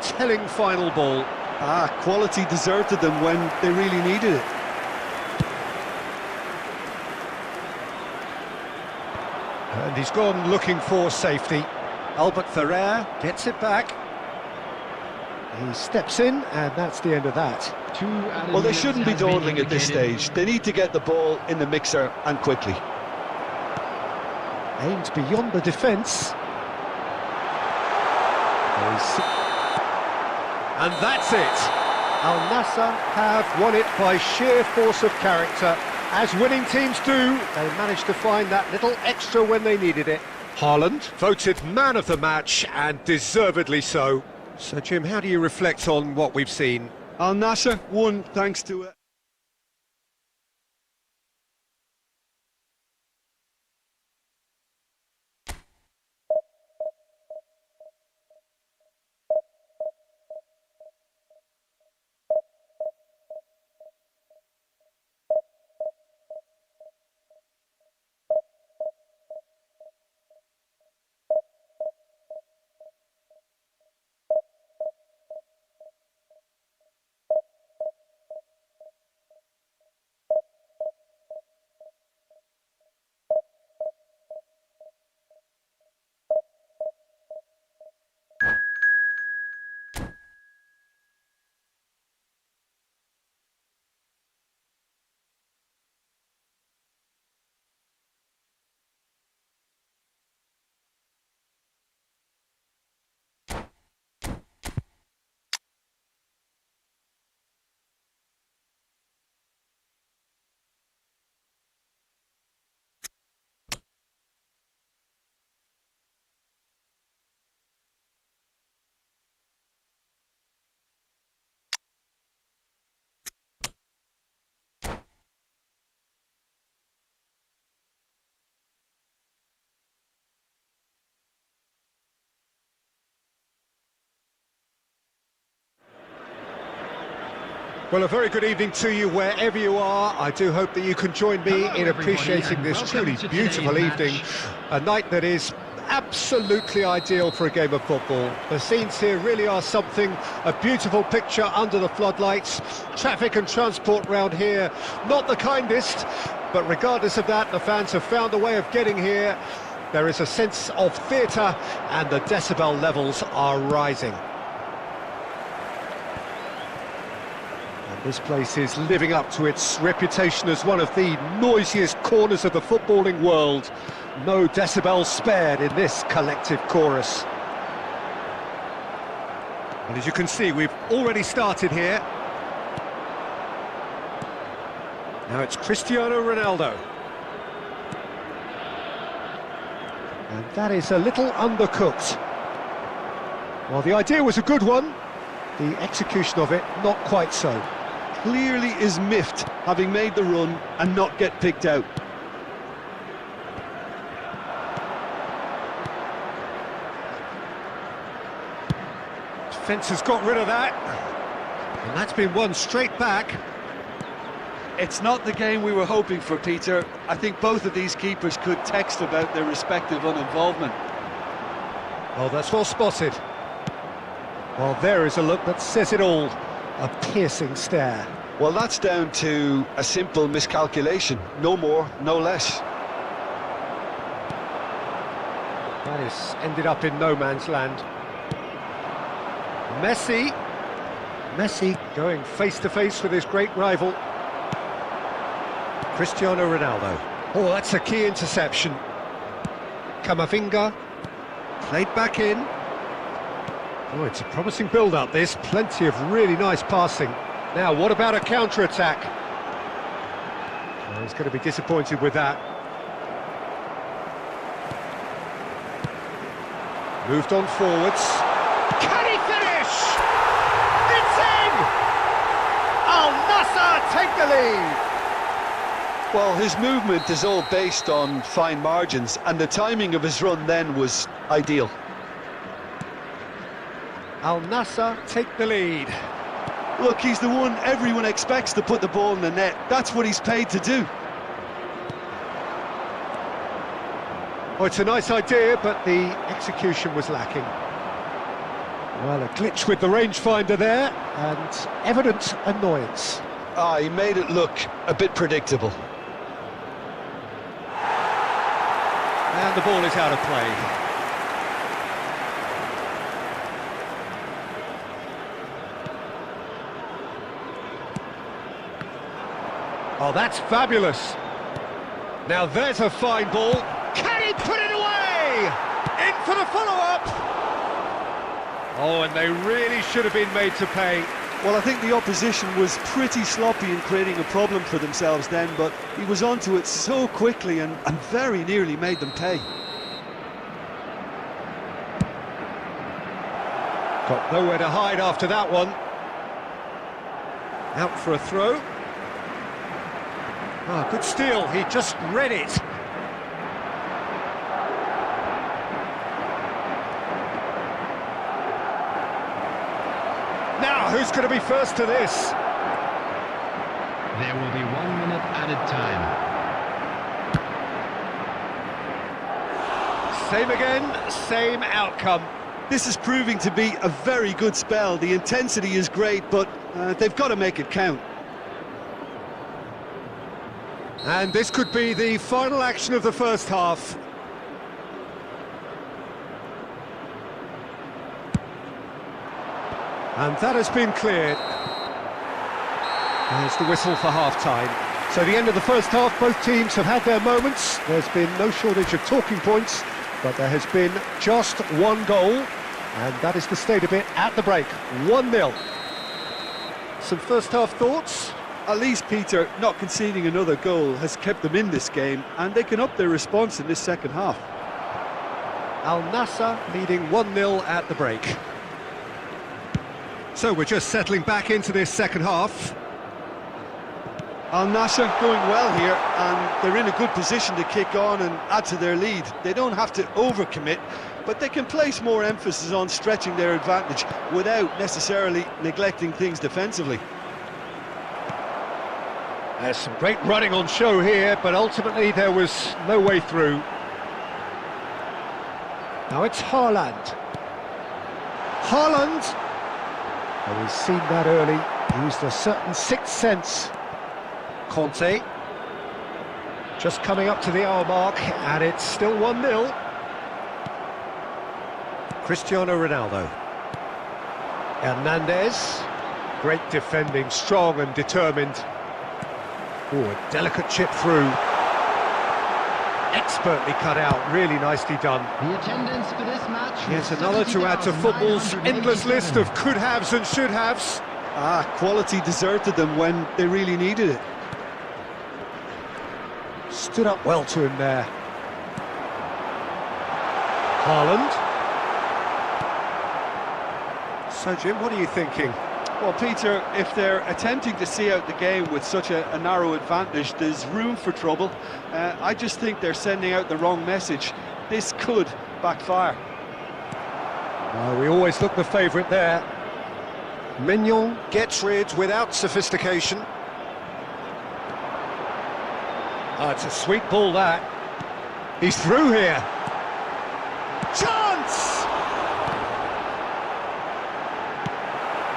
S1: telling final ball.
S2: Quality deserted them when they really needed it.
S1: And he's gone looking for safety. Albert Ferrer gets it back. He steps in, and that's the end of that.
S2: Well, they shouldn't be dawdling at this stage. They need to get the ball in the mixer, and quickly.
S1: Aimed beyond the defence. And that's it. Al Nassr have won it by sheer force of character. As winning teams do, they managed to find that little extra when they needed it. Haaland voted man of the match, and deservedly so. So, Jim, how do you reflect on what we've seen?
S2: Al Nassr won thanks to
S1: Well, a very good evening to you wherever you are. I do hope that you can join me in appreciating this truly beautiful evening. A night that is absolutely ideal for a game of football. The scenes here really are something, a beautiful picture under the floodlights. Traffic and transport round here, not the kindest, but regardless of that, the fans have found a way of getting here. There is a sense of theatre, and the decibel levels are rising. This place is living up to its reputation as one of the noisiest corners of the footballing world. No decibels spared in this collective chorus. And as you can see, we've already started here. Now it's Cristiano Ronaldo. And that is a little undercooked. Well, the idea was a good one. The execution of it, not quite so.
S2: Clearly is miffed, having made the run and not get picked out.
S1: Defence has got rid of that. And that's been won straight back.
S2: It's not the game we were hoping for, Peter. I think both of these keepers could text about their respective uninvolvement.
S1: Oh, that's well spotted. Well, there is a look that says it all. A piercing stare.
S2: Well, that's down to a simple miscalculation. No more, no less.
S1: That has ended up in no man's land. Messi going face to face with his great rival. Cristiano Ronaldo. Oh, that's a key interception. Camavinga played back in. Oh, it's a promising build-up, this. Plenty of really nice passing. Now, what about a counter-attack? Oh, he's going to be disappointed with that. Moved on forwards. Can he finish? It's in! Al Nassr take the lead!
S2: Well, his movement is all based on fine margins, and the timing of his run then was ideal.
S1: Al Nassr take the lead.
S2: Look, he's the one everyone expects to put the ball in the net. That's what he's paid to do.
S1: Oh, it's a nice idea, but the execution was lacking. Well, a glitch with the rangefinder there, and evident annoyance.
S2: Ah, he made it look a bit predictable.
S1: And the ball is out of play. Oh, that's fabulous. Now there's a fine ball. Can he put it away? In for the follow-up. Oh, and they really should have been made to pay.
S2: Well, I think the opposition was pretty sloppy in creating a problem for themselves then, but he was onto it so quickly and very nearly made them pay.
S1: Got nowhere to hide after that one. Out for a throw. Ah, good steal, he just read it. Now, who's going to be first to this?
S3: There will be 1 minute added time.
S1: Same again, same outcome.
S2: This is proving to be a very good spell. The intensity is great, but they've got to make it count.
S1: And this could be the final action of the first half. And that has been cleared. There's the whistle for half-time. So the end of the first half, both teams have had their moments. There's been no shortage of talking points, but there has been just one goal, and that is the state of it at the break. 1-0. Some first half thoughts?
S2: At least, Peter, not conceding another goal has kept them in this game, and they can up their response in this second half.
S1: Al Nassr leading 1-0 at the break. So we're just settling back into this second half.
S2: Al Nassr going well here, and they're in a good position to kick on and add to their lead. They don't have to overcommit, but they can place more emphasis on stretching their advantage without necessarily neglecting things defensively.
S1: There's some great running on show here, but ultimately there was no way through. Now it's Haaland. Haaland! Oh, he's seen that early, used a certain sixth sense. Conte. Just coming up to the hour mark, and it's still 1-0. Cristiano Ronaldo. Hernandez. Great defending, strong and determined. Oh, a delicate chip through. Expertly cut out, really nicely done.
S3: The attendance for this match.
S1: Here's another to add to football's endless list of could-haves and should-haves.
S2: Ah, quality deserted them when they really needed it.
S1: Stood up well to him there. Haaland. So, Jim, what are you thinking?
S2: Well, Peter, if they're attempting to see out the game with such a narrow advantage, there's room for trouble. I just think they're sending out the wrong message. This could backfire.
S1: Well, we always look the favourite there. Mignon gets rid without sophistication. Oh, it's a sweet ball, that. He's through here. Chance!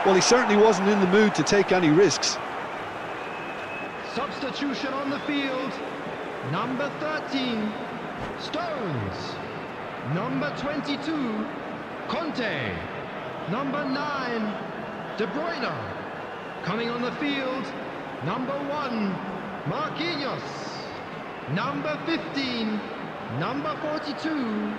S2: Well, he certainly wasn't in the mood to take any risks.
S3: Substitution on the field. Number 13, Stones. Number 22, Conte. Number 9, De Bruyne. Coming on the field, number 1, Marquinhos. Number 15, number 42.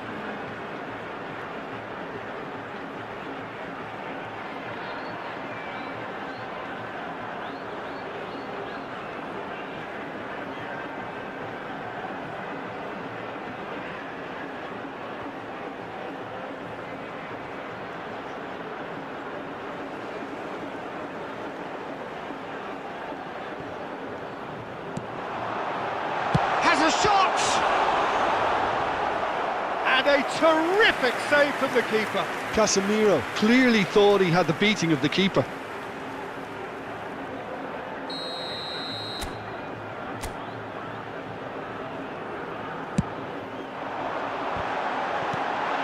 S1: A shot! And a terrific save from the keeper.
S2: Casemiro clearly thought he had the beating of the keeper.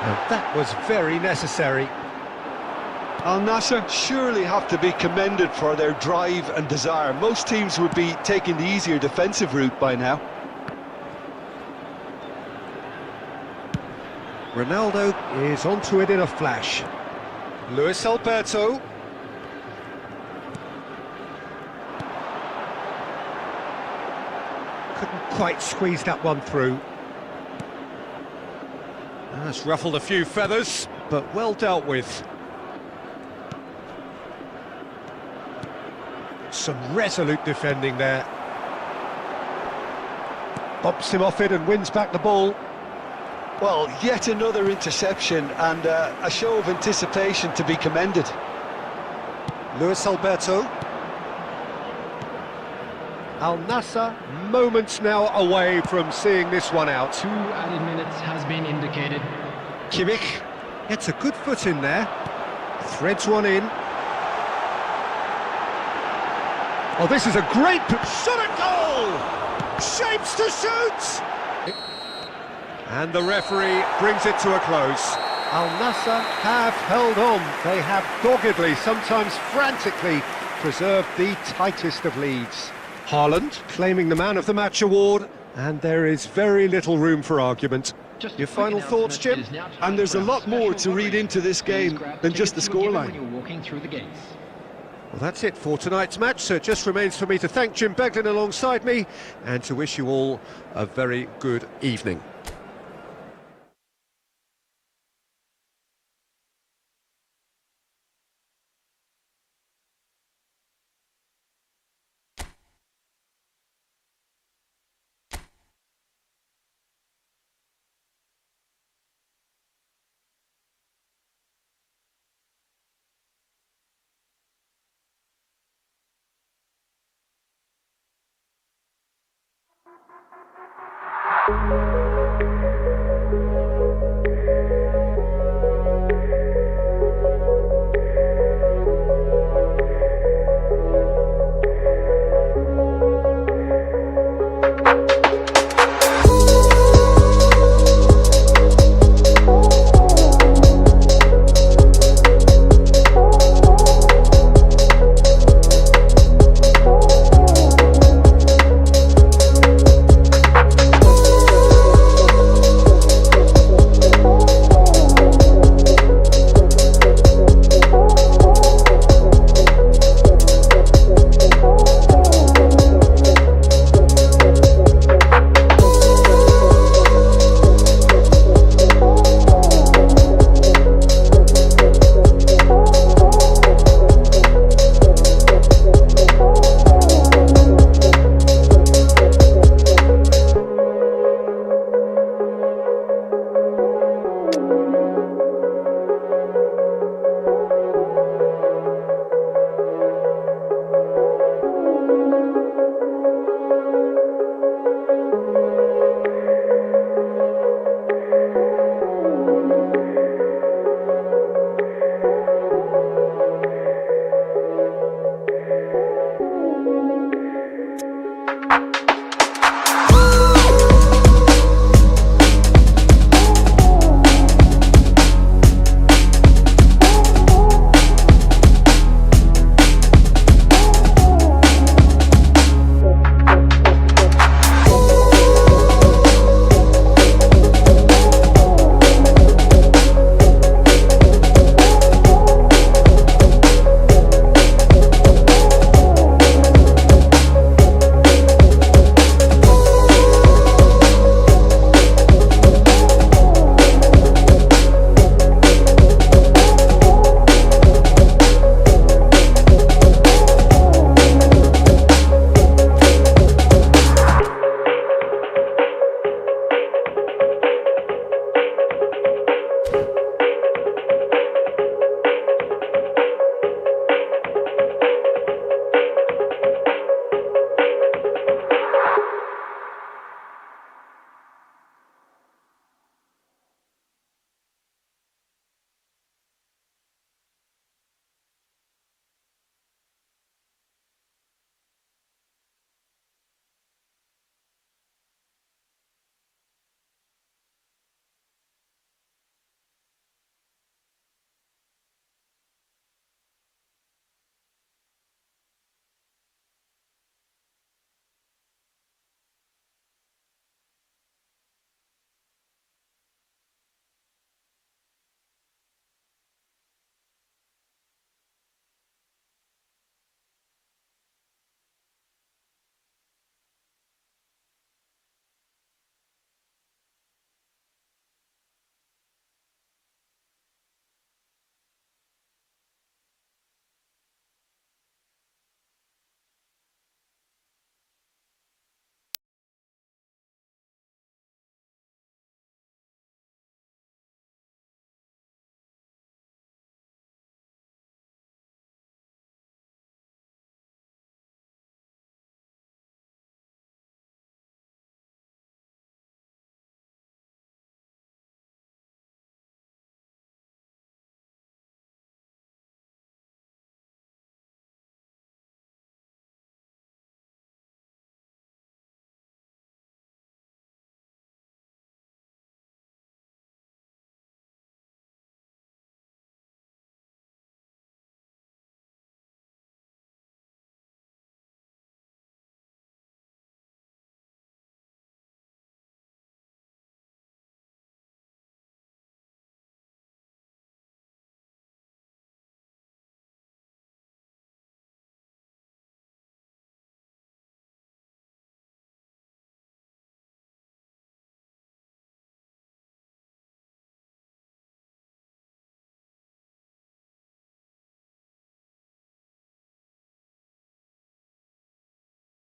S1: And that was very necessary.
S2: Al Nassr surely have to be commended for their drive and desire. Most teams would be taking the easier defensive route by now.
S1: Ronaldo is onto it in a flash. Luis Alberto. Couldn't quite squeeze that one through. That's ruffled a few feathers, but well dealt with. Some resolute defending there. Bumps him off it and wins back the ball.
S2: Well, yet another interception and a show of anticipation to be commended.
S1: Luis Alberto. Al Nassr moments now away from seeing this one out.
S3: 2 added minutes has been indicated.
S1: Kimmich gets a good foot in there. Threads one in. Oh, this is a great shot at goal! Shapes to shoot! And the referee brings it to a close. Al Nassr have held on. They have doggedly, sometimes frantically, preserved the tightest of leads. Haaland claiming the Man of the Match award, and there is very little room for argument. Your final thoughts, Jim?
S2: And there's a lot more to read into this game than just the scoreline.
S1: Well, that's it for tonight's match, so it just remains for me to thank Jim Beglin alongside me and to wish you all a very good evening.
S5: Thank you.